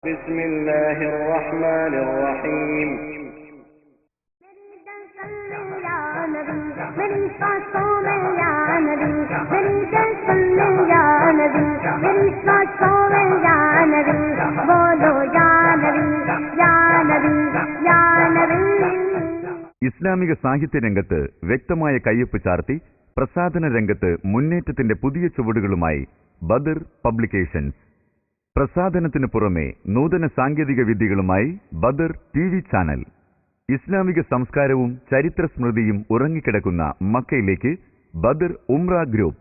بسم الله الرحمن الرحيم ഇസ്ലാമിക സാഹിത്യ രംഗത്ത് വ്യക്തമായ കയ്യൊപ്പ് ചാർത്തി പ്രസാധന രംഗത്ത് മുന്നേറ്റത്തിന്റെ പുതിയ ചുവടുകളുമായി ബദർ പബ്ലിക്കേഷൻസ്. പ്രസാധനത്തിനു പുറമെ നൂതന സാങ്കേതിക വിദ്യകളുമായി ബദർ TV ചാനൽ. ഇസ്ലാമിക സംസ്കാരവും ചരിത്ര സ്മൃതിയും ഉറങ്ങിക്കിടക്കുന്ന മക്കയിലേക്ക് ബദർ ഉംറ ഗ്രൂപ്പ്.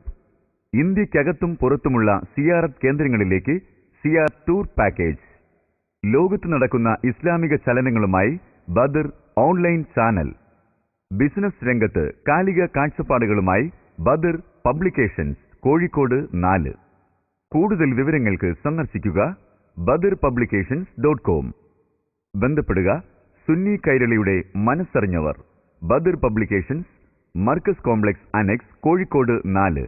ഇന്ത്യക്കകത്തും പുറത്തുമുള്ള സിയാറത്ത് കേന്ദ്രങ്ങളിലേക്ക് സിയാറത്ത് ടൂർ പാക്കേജ്. ലോകത്ത് നടക്കുന്ന ഇസ്ലാമിക ചലനങ്ങളുമായി ബദർ ഓൺലൈൻ ചാനൽ. ബിസിനസ് രംഗത്ത് കാലിക കാഴ്ചപ്പാടുകളുമായി ബദർ പബ്ലിക്കേഷൻസ്, കോഴിക്കോട് 4. കൂടുതൽ വിവരങ്ങൾക്ക് സന്ദർശിക്കുക BadarPublications.com. ബന്ധപ്പെടുക സുന്നി കൈരളിയുടെ മനസ്സറിഞ്ഞവർ. Badar publications, Markaz complex annex, Kozhikode 4.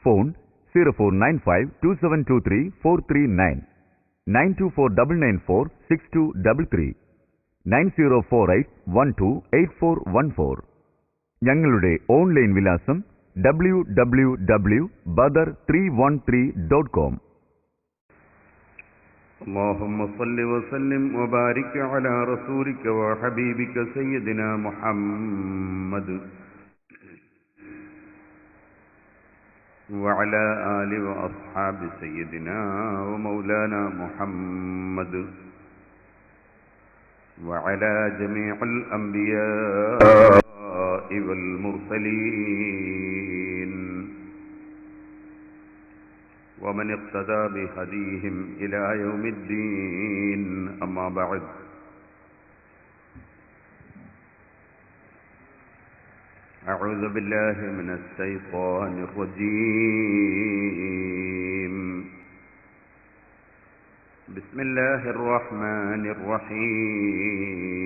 Phone 04952723 439 9249946233 9048128414. ഞങ്ങളുടെ ഓൺലൈൻ വിലാസം www.badar313.com. اللهم صل وسلم وبارك على رسولك وحبيبك سيدنا محمد وعلى آل وأصحاب سيدنا ومولانا محمد وعلى جميع الأنبياء والمرسلين ومن اقتدى بهديهم إلى يوم الدين. أما بعد، أعوذ بالله من الشيطان الرجيم. بسم الله الرحمن الرحيم.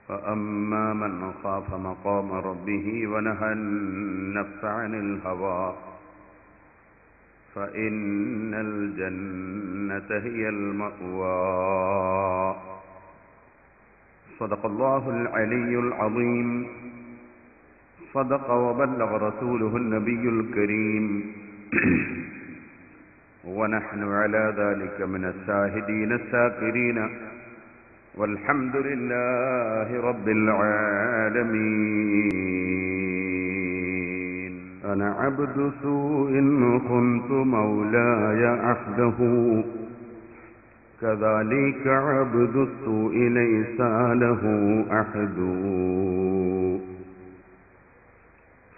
فأما من خاف مقام ربه ونهى النفس عن الهوى فإن الجنة هي المأوى. صدق الله العلي العظيم. صدق وبلغ رسوله النبي الكريم ونحن على ذلك من الشاهدين الشاكرين والحمد لله رب العالمين. أنا عبد سوء خنت مولاي عهده كذلك عبد السوء ليس له أحد.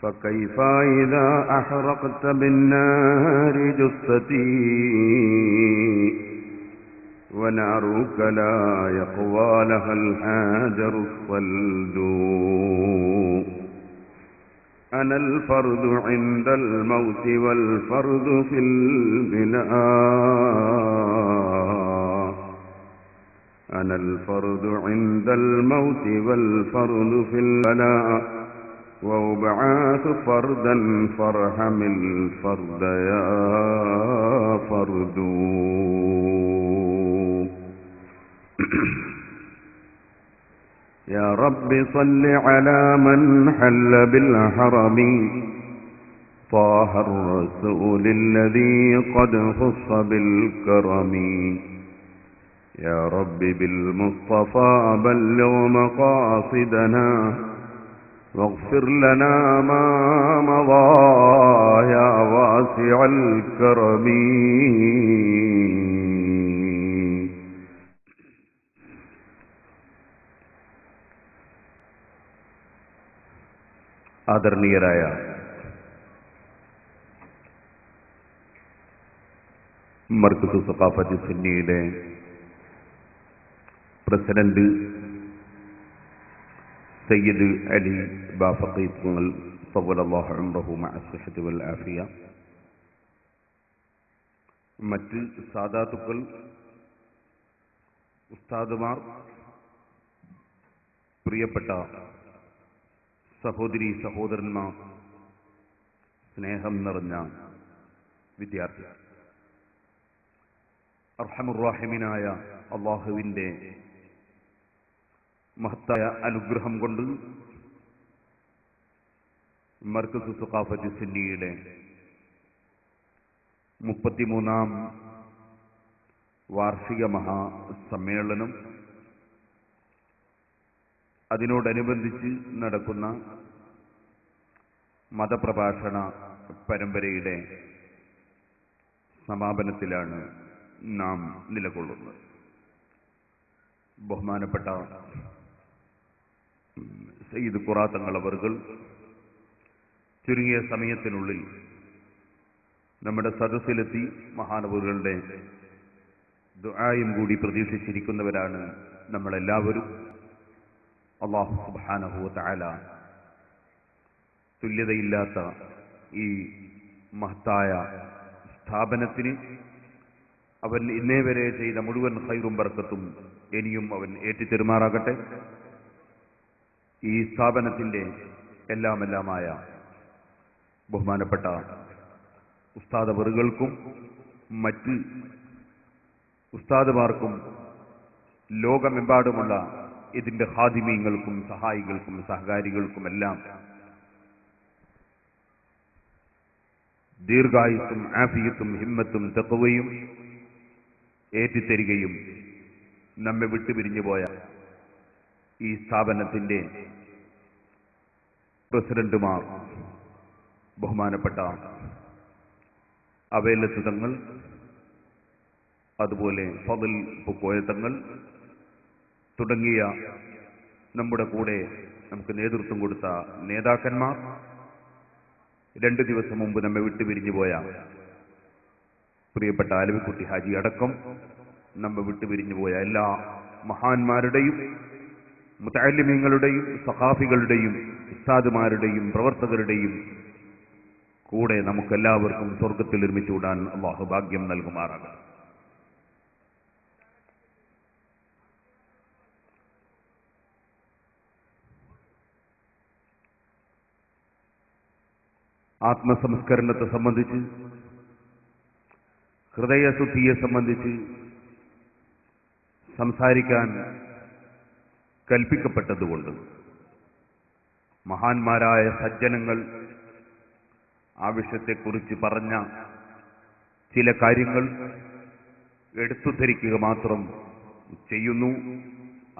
فكيف إذا أحرقت بالنار جثتي ونارك لا يقوى لها الحجر الصلد. أنا الفرد عند الموت والفرد في البلاء. أنا الفرد عند الموت والفرد في البلاء. وأبعث فردا فارحم الفرد يا فرد. يا رب صل على من حل بالحرم طه الرسول الذي قد خص بالكرم. يا رب بالمصطفى بلغ مقاصدنا واغفر لنا ما مضى يا واسع الكرم. ആദരണീയരായ മർക്കസ് സഖാഫത്ത് സുന്നിയുടെ പ്രസിഡന്റ് സയ്യിദ് അലി ബാഫഖി തങ്ങൾ തവല്ലല്ലാഹു ഉംറഹു മഅ അസ്സഹത്തി വൽ ആഫിയ, മറ്റ് സാദാത്തുക്കൾ, ഉസ്താദുമാർ, പ്രിയപ്പെട്ട സഹോദരി സഹോദരന്മാർ, സ്നേഹം നിറഞ്ഞ വിദ്യാർത്ഥി, അർഹമുർറാഹിമീനായ അല്ലാഹുവിൻ്റെ മഹത്തായ അനുഗ്രഹം കൊണ്ട് മർകസ് സുഖാഫത്ത് സുന്നിയുടെ 33-ാം വാർഷിക മഹാസമ്മേളനം, അതിനോടനുബന്ധിച്ച് നടക്കുന്ന മതപ്രഭാഷണ പരമ്പരയുടെ സമാപനത്തിലാണ് നാം നിലകൊള്ളുന്നത്. ബഹുമാനപ്പെട്ട സയ്യിദ് ഖുറാത്തങ്ങൾ അവർകൾ ചുരുങ്ങിയ സമയത്തിനുള്ളിൽ നമ്മുടെ സദസ്സിലെത്തി മഹാനവറുകളുടെ ദുആയും കൂടി പ്രതീക്ഷിച്ചിരിക്കുന്നവരാണ് നമ്മളെല്ലാവരും. അല്ലാഹു സുബ്ഹാനഹു വ തആല തുല്യതയില്ലാത്ത ഈ മഹത്തായ സ്ഥാപനത്തിന് അവൻ ഇന്നേ വരെ ചെയ്ത മുഴുവൻ ഖൈറും ബർക്കത്തും ഇനിയും അവൻ ഏറ്റിത്തെരുമാറാകട്ടെ. ഈ സ്ഥാപനത്തിൻ്റെ എല്ലാമെല്ലാമായ ബഹുമാനപ്പെട്ട ഉസ്താദ് അവറുകൾക്കും മറ്റ് ഉസ്താദുമാർക്കും ലോകമെമ്പാടുമുള്ള ഇതിൻ്റെ ഖാദിമീങ്ങൾക്കും സഹായികൾക്കും സഹകാരികൾക്കുമെല്ലാം ദീർഘായുസ്സും ആഫിയത്തും ഹിമ്മത്തും തഖ്വയും ഏറ്റിത്തരികയും നമ്മെ വിട്ടുപിരിഞ്ഞു പോയ ഈ സ്ഥാപനത്തിൻ്റെ പ്രസിഡന്റുമാർ ബഹുമാനപ്പെട്ട അവേലത്ത് തങ്ങൾ, അതുപോലെ ഫضൽ പൂക്കോയ തങ്ങൾ തുടങ്ങിയ നമ്മുടെ കൂടെ നമുക്ക് നേതൃത്വം കൊടുത്ത നേതാക്കന്മാർ, 2 ദിവസം മുമ്പ് നമ്മെ വിട്ടുപിരിഞ്ഞു പോയ പ്രിയപ്പെട്ട ആലവിക്കുട്ടി ഹാജി അടക്കം നമ്മെ വിട്ടുപിരിഞ്ഞു പോയ എല്ലാ മഹാന്മാരുടെയും മുതഅല്ലിമീങ്ങളുടെയും സഖാഫികളുടെയും ഉസ്താദുമാരുടെയും പ്രവർത്തകരുടെയും കൂടെ നമുക്കെല്ലാവർക്കും സ്വർഗത്തിൽ ഒരുമിച്ചുകൂടാൻ അല്ലാഹു ഭാഗ്യം നൽകുമാറാകട്ടെ. ആത്മസംസ്കരണത്തെ സംബന്ധിച്ച്, ഹൃദയശുദ്ധിയെ സംബന്ധിച്ച് സംസാരിക്കാൻ കൽപ്പിക്കപ്പെട്ടതുകൊണ്ട് മഹാന്മാരായ സജ്ജനങ്ങൾ ആ വിഷയത്തെക്കുറിച്ച് പറഞ്ഞ ചില കാര്യങ്ങൾ എടുത്തുദ്ധരിക്കുക മാത്രം ചെയ്യുന്നു.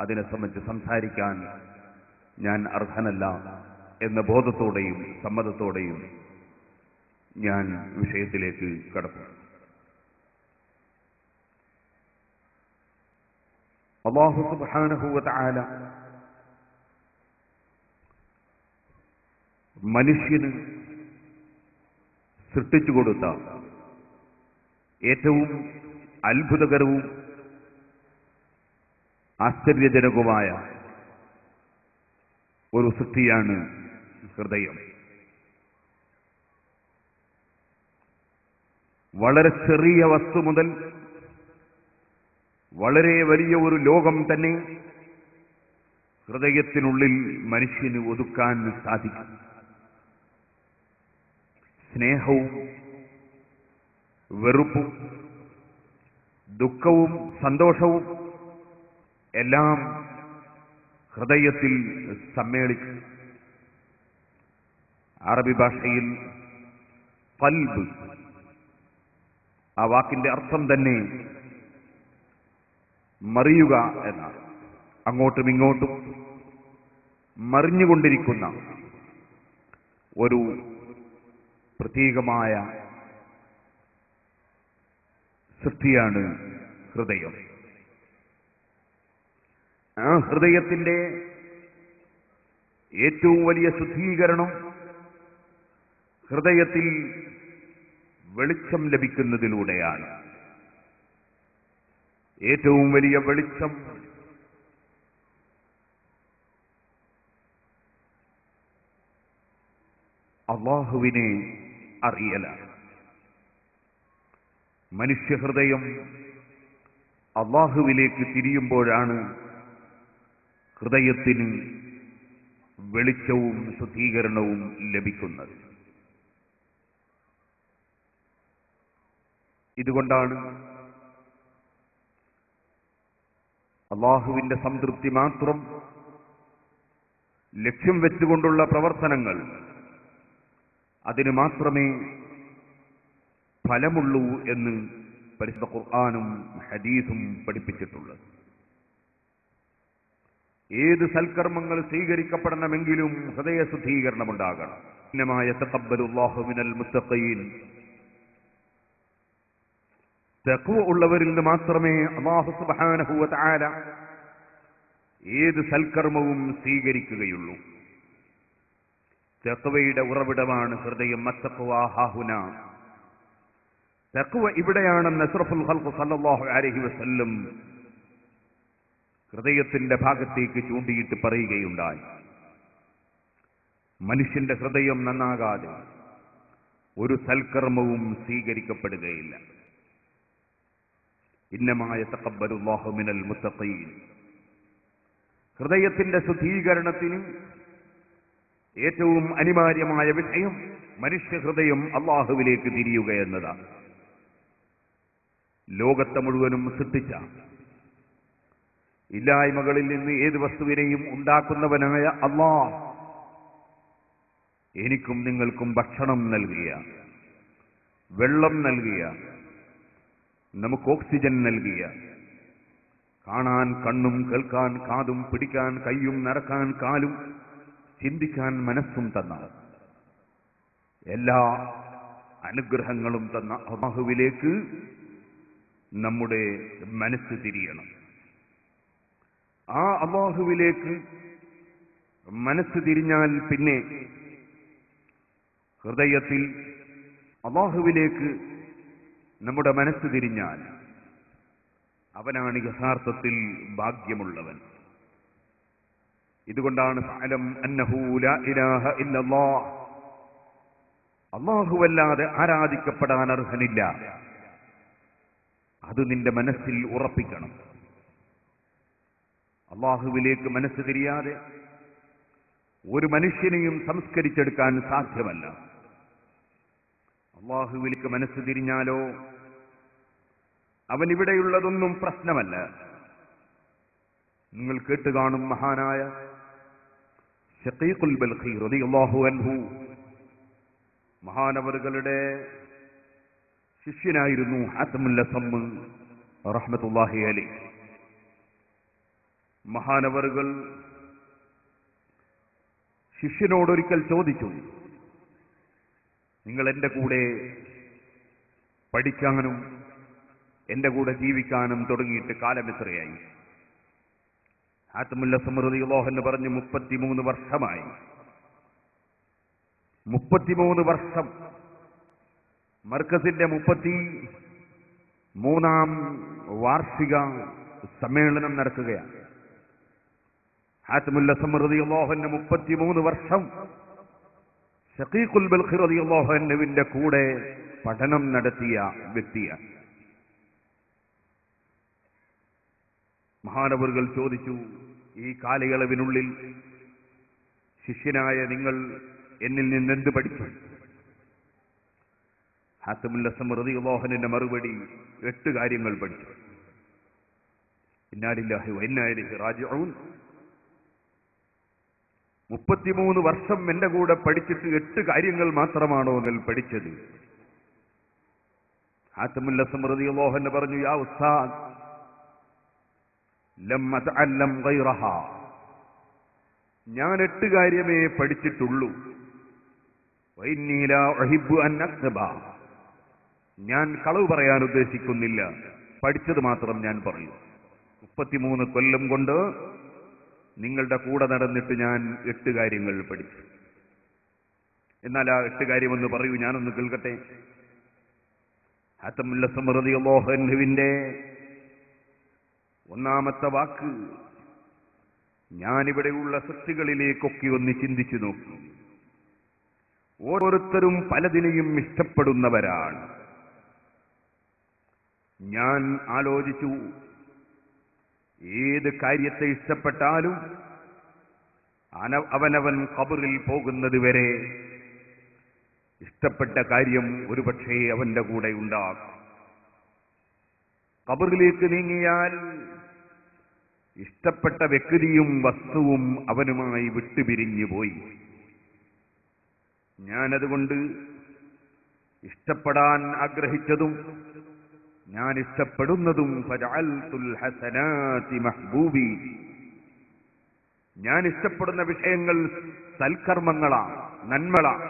അതിനെ സംബന്ധിച്ച് സംസാരിക്കാൻ ഞാൻ അർഹനല്ല എന്ന ബോധത്തോടെയും സമ്മതത്തോടെയും ഞാൻ വിഷയത്തിലേക്ക് കടക്കും. അല്ലാഹു സുബ്ഹാനഹു വ തആല മനുഷ്യന് സൃഷ്ടിച്ചു കൊടുത്ത ഏറ്റവും അത്ഭുതകരവും ആശ്ചര്യജനകവുമായ ഒരു സൃഷ്ടിയാണ് ഹൃദയം. വളരെ ചെറിയ വസ്തു മുതൽ വളരെ വലിയ ഒരു ലോകം തന്നെ ഹൃദയത്തിനുള്ളിൽ മനുഷ്യന് ഒതുക്കാൻ സാധിക്കും. സ്നേഹവും വെറുപ്പും ദുഃഖവും സന്തോഷവും എല്ലാം ഹൃദയത്തിൽ സമ്മേളിക്കും. അറബി ഭാഷയിൽ ഖൽബ്, ആ വാക്കിന്റെ അർത്ഥം തന്നെ മറിയുക എന്നാണ്. അങ്ങോട്ടും ഇങ്ങോട്ടും മറിഞ്ഞുകൊണ്ടിരിക്കുന്ന ഒരു പ്രത്യേകമായ സൃഷ്ടിയാണ് ഹൃദയം. ആ ഹൃദയത്തിന്റെ ഏറ്റവും വലിയ ശുദ്ധീകരണം ഹൃദയത്തിൽ വെളിച്ചം ലഭിക്കുന്നതിലൂടെയാണ്. ഏറ്റവും വലിയ വെളിച്ചം അല്ലാഹുവിനെ അറിയലാണ്. മനുഷ്യഹൃദയം അല്ലാഹുവിലേക്ക് തിരിയുമ്പോഴാണ് ഹൃദയത്തിന് വെളിച്ചവും ശുദ്ധീകരണവും ലഭിക്കുന്നത്. ഇതുകൊണ്ടാണ് അള്ളാഹുവിന്റെ സംതൃപ്തി മാത്രം ലക്ഷ്യം വെച്ചുകൊണ്ടുള്ള പ്രവർത്തനങ്ങൾ, അതിന് മാത്രമേ ഫലമുള്ളൂ എന്ന് പരിശുദ്ധ ഖുർആനും ഹദീസും പഠിപ്പിച്ചിട്ടുള്ളത്. ഏത് സൽക്കർമ്മങ്ങൾ സ്വീകരിക്കപ്പെടണമെങ്കിലും ഹൃദയശുദ്ധീകരണമുണ്ടാകണം. ഇന്നമാ യതഖബ്ബലുല്ലാഹു മിനൽ മുത്തഖീൻ, തഖ്വ ഉള്ളവരിൽ നിന്ന് മാത്രമേ അല്ലാഹു സുബ്ഹാനഹു വ തആല ഏത് സൽക്കർമ്മവും സ്വീകരിക്കുകയുള്ളൂ. തഖ്വയുടെ ഉറവിടമാണ് ഹൃദയം. അത്തഖ്വ ഹാഹുന, തഖ്വ ഇവിടെയാണെന്ന് അഷ്റഫുൽ ഖൽഖ് സല്ലല്ലാഹു അലൈഹി വസല്ലം ഹൃദയത്തിന്റെ ഭാഗത്തേക്ക് ചൂണ്ടിയിട്ട് പറയുകയുണ്ടായി. മനുഷ്യന്റെ ഹൃദയം നന്നാകാതെ ഒരു സൽക്കർമ്മവും സ്വീകരിക്കപ്പെടുകയില്ല. ഇന്നമാ യതഖബ്ബലുല്ലാഹു മിനൽ മുത്തഖീൻ. ഹൃദയത്തിന്റെ ശുദ്ധീകരണത്തിന് ഏറ്റവും അനിവാര്യമായ വിഷയം മനുഷ്യ ഹൃദയം അള്ളാഹുവിലേക്ക് തിരിയുക എന്നതാണ്. ലോകത്തെ മുഴുവനും സൃഷ്ടിച്ച, ഇല്ലായ്മകളിൽ നിന്ന് ഏത് വസ്തുവിനെയും ഉണ്ടാക്കുന്നവനായ അല്ലാഹ് എനിക്കും നിങ്ങൾക്കും ഭക്ഷണം നൽകിയ, വെള്ളം നൽകിയ, നമുക്ക് ഓക്സിജൻ നൽകിയ, കാണാൻ കണ്ണും കേൾക്കാൻ കാതും പിടിക്കാൻ കൈയും നടക്കാൻ കാലും ചിന്തിക്കാൻ മനസ്സും തന്ന, എല്ലാ അനുഗ്രഹങ്ങളും തന്ന അല്ലാഹുവിലേക്ക് നമ്മുടെ മനസ്സ് തിരിയണം. ആ അല്ലാഹുവിലേക്ക് മനസ്സ് തിരിഞ്ഞാൽ പിന്നെ ഹൃദയത്തിൽ അല്ലാഹുവിലേക്ക് നമ്മുടെ മനസ്സ് തിരിഞ്ഞാൽ അവനാണ് യഥാർത്ഥത്തിൽ ഭാഗ്യമുള്ളവൻ. ഇതുകൊണ്ടാണ് ഫഅലം അന്നഹു ലാ ഇലാഹ ഇല്ലല്ലാഹ്, അല്ലാഹുവല്ലാതെ ആരാധിക്കപ്പെടാൻ അർഹനില്ല. അത് നിന്റെ മനസ്സിൽ ഉറപ്പിക്കണം. അല്ലാഹുവിലേക്ക് മനസ്സ് തിരിയാതെ ഒരു മനുഷ്യനെയും സംസ്കരിച്ചെടുക്കാൻ സാധ്യമല്ല. അല്ലാഹുവിലേക്ക് മനസ്സ് തിരിഞ്ഞാലോ അവനിവിടെയുള്ളതൊന്നും പ്രശ്നമല്ല. നിങ്ങൾ കേട്ടുകാണും മഹാനായ ശഖീഖുൽ ബൽഖി റളിയല്ലാഹു അൻഹു, മഹാനവറുകളുടെ ശിഷ്യനായിരുന്നു ഹാത്തമുൽ അസം റഹ്മത്തുള്ളാഹി അലൈഹി. മഹാനവറുകൾ ശിഷ്യനോടൊരിക്കൽ ചോദിച്ചു, നിങ്ങൾ എന്റെ കൂടെ പഠിക്കാനും എന്റെ കൂടെ ജീവിക്കാനും തുടങ്ങിയിട്ട് കാലം എത്രയായി? ഹാത്തമുൽ അസം റളിയല്ലാഹു അൻഹു പറഞ്ഞു, 33 വർഷമായി. 33 വർഷം. മർക്കസിന്റെ 33ാം വാർഷിക സമ്മേളനം നടക്കുകയാണ്. ഹാത്തമുൽ അസം റളിയല്ലാഹു അൻഹു 33 വർഷം ശഖീഖുൽ ബൽഖി റളിയല്ലാഹു അൻഹുവിന്റെ കൂടെ പഠനം നടത്തിയ വ്യക്തിയാണ്. മഹാനവറുകൾ ചോദിച്ചു, ഈ കാലയളവിനുള്ളിൽ ശിഷ്യനായ നിങ്ങൾ എന്നിൽ നിന്ന് എന്ത് പഠിച്ചു? ഹാത്തമുൽ അസം റളിയല്ലാഹു അൻഹുവിന്റെ മറുപടി, 8 കാര്യങ്ങൾ പഠിച്ചു. ഇന്നാ ലില്ലാഹി വ ഇന്നാ ഇലൈഹി റാജിഊൻ. 33 വർഷം എന്റെ കൂടെ പഠിച്ചിട്ട് 8 കാര്യങ്ങൾ മാത്രമാണോ നിങ്ങൾ പഠിച്ചത്? ഹാത്തമുൽ അസം റളിയല്ലാഹു അൻഹു പറഞ്ഞു, യാ ഉസ്താദ്, ലം അതഅല്ലം ഗൈറഹാ. ഞാൻ 8 കാര്യമേ പഠിച്ചിട്ടുള്ളൂ. വഇന്നീ ലാ ഉഹിബ്ബു അൻ അക്തബ. ഞാൻ കളവ് പറയാൻ ഉദ്ദേശിക്കുന്നില്ല, പഠിച്ചത് മാത്രം ഞാൻ പറയും. 33 കൊല്ലം കൊണ്ട് നിങ്ങളുടെ കൂടെ നടന്നിട്ട് ഞാൻ 8 കാര്യങ്ങൾ പഠിച്ചു. എന്നാൽ ആ 8 കാര്യമെന്ന് പറയൂ, ഞാനൊന്ന് കേൾക്കട്ടെ. ഹാത്തമുൽ അസം റളിയല്ലാഹു അൻഹുവിന്റെ ഒന്നാമത്തെ വാക്ക്, ഞാനിവിടെയുള്ള സൃഷ്ടികളിലേക്കൊക്കെ ഒന്ന് ചിന്തിച്ചു നോക്കി. ഓരോരുത്തരും പലതിനെയും ഇഷ്ടപ്പെടുന്നവരാണ്. ഞാൻ ആലോചിച്ചു, ഏത് കാര്യത്തെ ഇഷ്ടപ്പെട്ടാലും അവനവൻ ഖബറിൽ പോകുന്നത് വരെ ഇഷ്ടപ്പെട്ട കാര്യം ഒരുപക്ഷേ അവന്റെ കൂടെ ഉണ്ടാകും. ഖബറിലേക്ക് നീങ്ങിയാൽ ഇഷ്ടപ്പെട്ട വ്യക്തിയും വസ്തുവും അവനുമായി വിട്ടുപിരിഞ്ഞു പോയി. ഞാനതുകൊണ്ട് ഇഷ്ടപ്പെടാൻ ആഗ്രഹിച്ചതും ഞാൻ ഇഷ്ടപ്പെടുന്നതും ഫജഅൽതുൽ ഹസനാതി മഹ്ബൂബി, ഞാൻ ഇഷ്ടപ്പെടുന്ന വിഷയങ്ങൾ സൽക്കർമ്മങ്ങളാണ്, നന്മകളാണ്.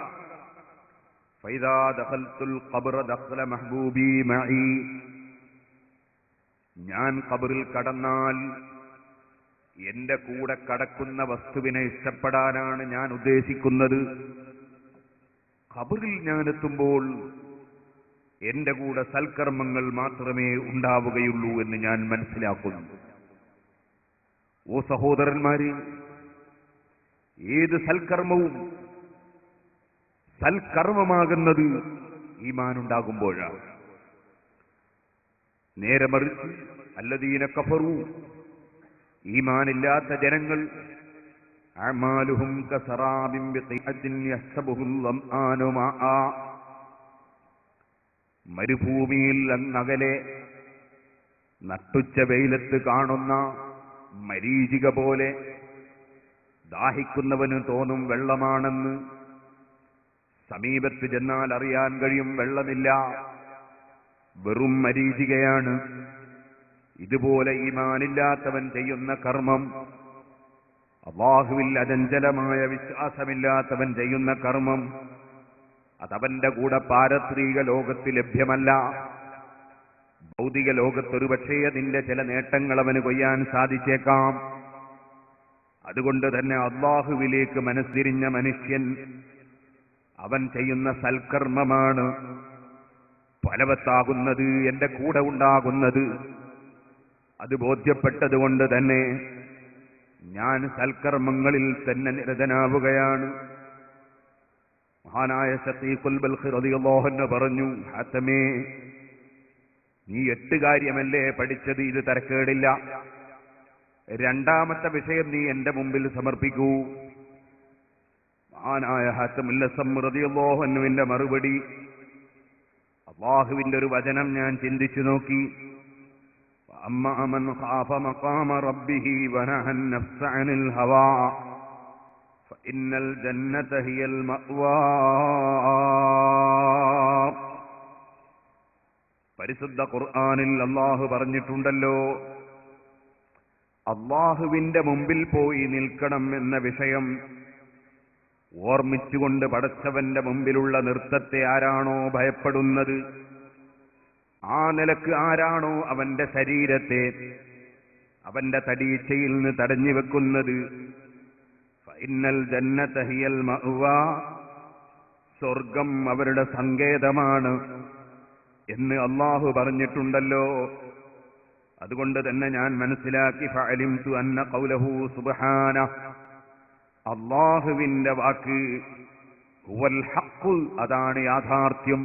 ഫൈദാ ദഖൽതുൽ ഖബ്റ ദഖല മഹ്ബൂബി മഈ, ഞാൻ ഖബറിൽ കടന്നാൽ എന്റെ കൂടെ കടക്കുന്ന വസ്തുവിനെ ഇഷ്ടപ്പെടാനാണ് ഞാൻ ഉദ്ദേശിക്കുന്നത്. ഖബറിൽ ഞാൻ എത്തുമ്പോൾ എന്റെ കൂടെ സൽക്കർമ്മങ്ങൾ മാത്രമേ ഉണ്ടാവുകയുള്ളൂ എന്ന് ഞാൻ മനസ്സിലാക്കുന്നു. ഓ സഹോദരന്മാരെ, ഏത് സൽക്കർമ്മവും സൽക്കർമ്മമാകുന്നത് ഈമാനുണ്ടാകുമ്പോഴാണ്. നേരെ മറിച്ച് അല്ലദീന കഫറു, ഈമാനില്ലാത്ത ജനങ്ങൾ, അഅമാലുഹും കസറാബിൻ ബിഖിഅത്തിൻ യഹ്സബുഹുൽ ളംആനു മാആ, മരുഭൂമിയിൽ അങ്ങകലെ നട്ടുച്ച വെയിലത്ത് കാണുന്ന മരീചിക പോലെ ദാഹിക്കുന്നവന് തോന്നും വെള്ളമാണെന്ന്. സമീപത്ത് ചെന്നാൽ അറിയാൻ കഴിയും വെള്ളമില്ല, വെറും മരീചികയാണ്. ഇതുപോലെ ഈമാനില്ലാത്തവൻ ചെയ്യുന്ന കർമ്മം, അല്ലാഹുവിൽ അചഞ്ചലമായ വിശ്വാസമില്ലാത്തവൻ ചെയ്യുന്ന കർമ്മം, അതവന്റെ കൂടെ പാരത്രിക ലോകത്ത് ലഭ്യമല്ല. ഭൗതിക ലോകത്തൊരു പക്ഷേ അതിന്റെ ചില നേട്ടങ്ങൾ അവന് കൊയ്യാൻ സാധിച്ചേക്കാം. അതുകൊണ്ട് തന്നെ അല്ലാഹുവിലേക്ക് മനസ്സിരിഞ്ഞ മനുഷ്യൻ അവൻ ചെയ്യുന്ന സൽക്കർമ്മമാണ് ഫലവത്താകുന്നത്, എന്റെ കൂടെ ഉണ്ടാകുന്നത്. അത് ബോധ്യപ്പെട്ടതുകൊണ്ട് തന്നെ ഞാൻ സൽക്കർമ്മങ്ങളിൽ തന്നെ നിരതനാവുകയാണ്. മഹാനായ ശഖീഖുൽ ബൽഖി റളിയല്ലാഹു അൻഹു പറഞ്ഞു, ഹാത്തമേ, നീ 8 കാര്യമല്ലേ പഠിച്ചത്, ഇത് തരക്കേടില്ല. രണ്ടാമത്തെ വിഷയം നീ എന്റെ മുമ്പിൽ സമർപ്പിക്കൂ. മഹാനായ ഹാത്തമുൽ അസ്സം റളിയല്ലാഹു അൻഹുവിന്റെ മറുപടി, അല്ലാഹുവിന്റെ ഒരു വചനം ഞാൻ ചിന്തിച്ചു നോക്കി. അമ്മാ മൻ ഖാഫ മഖാമ റബ്ബിഹി വനഹ അൻ-നഫ്സ അനിൽ ഹവാ ഫഇന്നൽ ജന്നത ഹിയൽ മഅ്വാ. പരിശുദ്ധ ഖുർആനിൽ അല്ലാഹു പറഞ്ഞിട്ടുണ്ടല്ലോ, അല്ലാഹുവിന്റെ മുമ്പിൽ പോയി നിൽക്കണം എന്ന വിഷയം ഓർമ്മിച്ചുകൊണ്ട് പടച്ചവന്റെ മുമ്പിലുള്ള നൃത്തത്തെ ആരാണോ ഭയപ്പെടുന്നത്, ആ നിലക്ക് ആരാണോ അവന്റെ ശരീരത്തെ അവന്റെ തടീച്ചയിൽ നിന്ന് തടഞ്ഞു വെക്കുന്നത്, ഫഇന്നൽ ജന്നത ഹിയൽ മഅ്വാ, സ്വർഗം അവരുടെ സങ്കേതമാണ് എന്ന് അല്ലാഹു പറഞ്ഞിട്ടുണ്ടല്ലോ. അതുകൊണ്ട് തന്നെ ഞാൻ മനസ്സിലാക്കി, ഫഅലിംതു അന്ന ഖൗലഹു സുബ്ഹാനഹു, അല്ലാഹുവിന്റെ വാക്ക് ഹുവൽ ഹഖ്, അതാണ് യാഥാർത്ഥ്യം,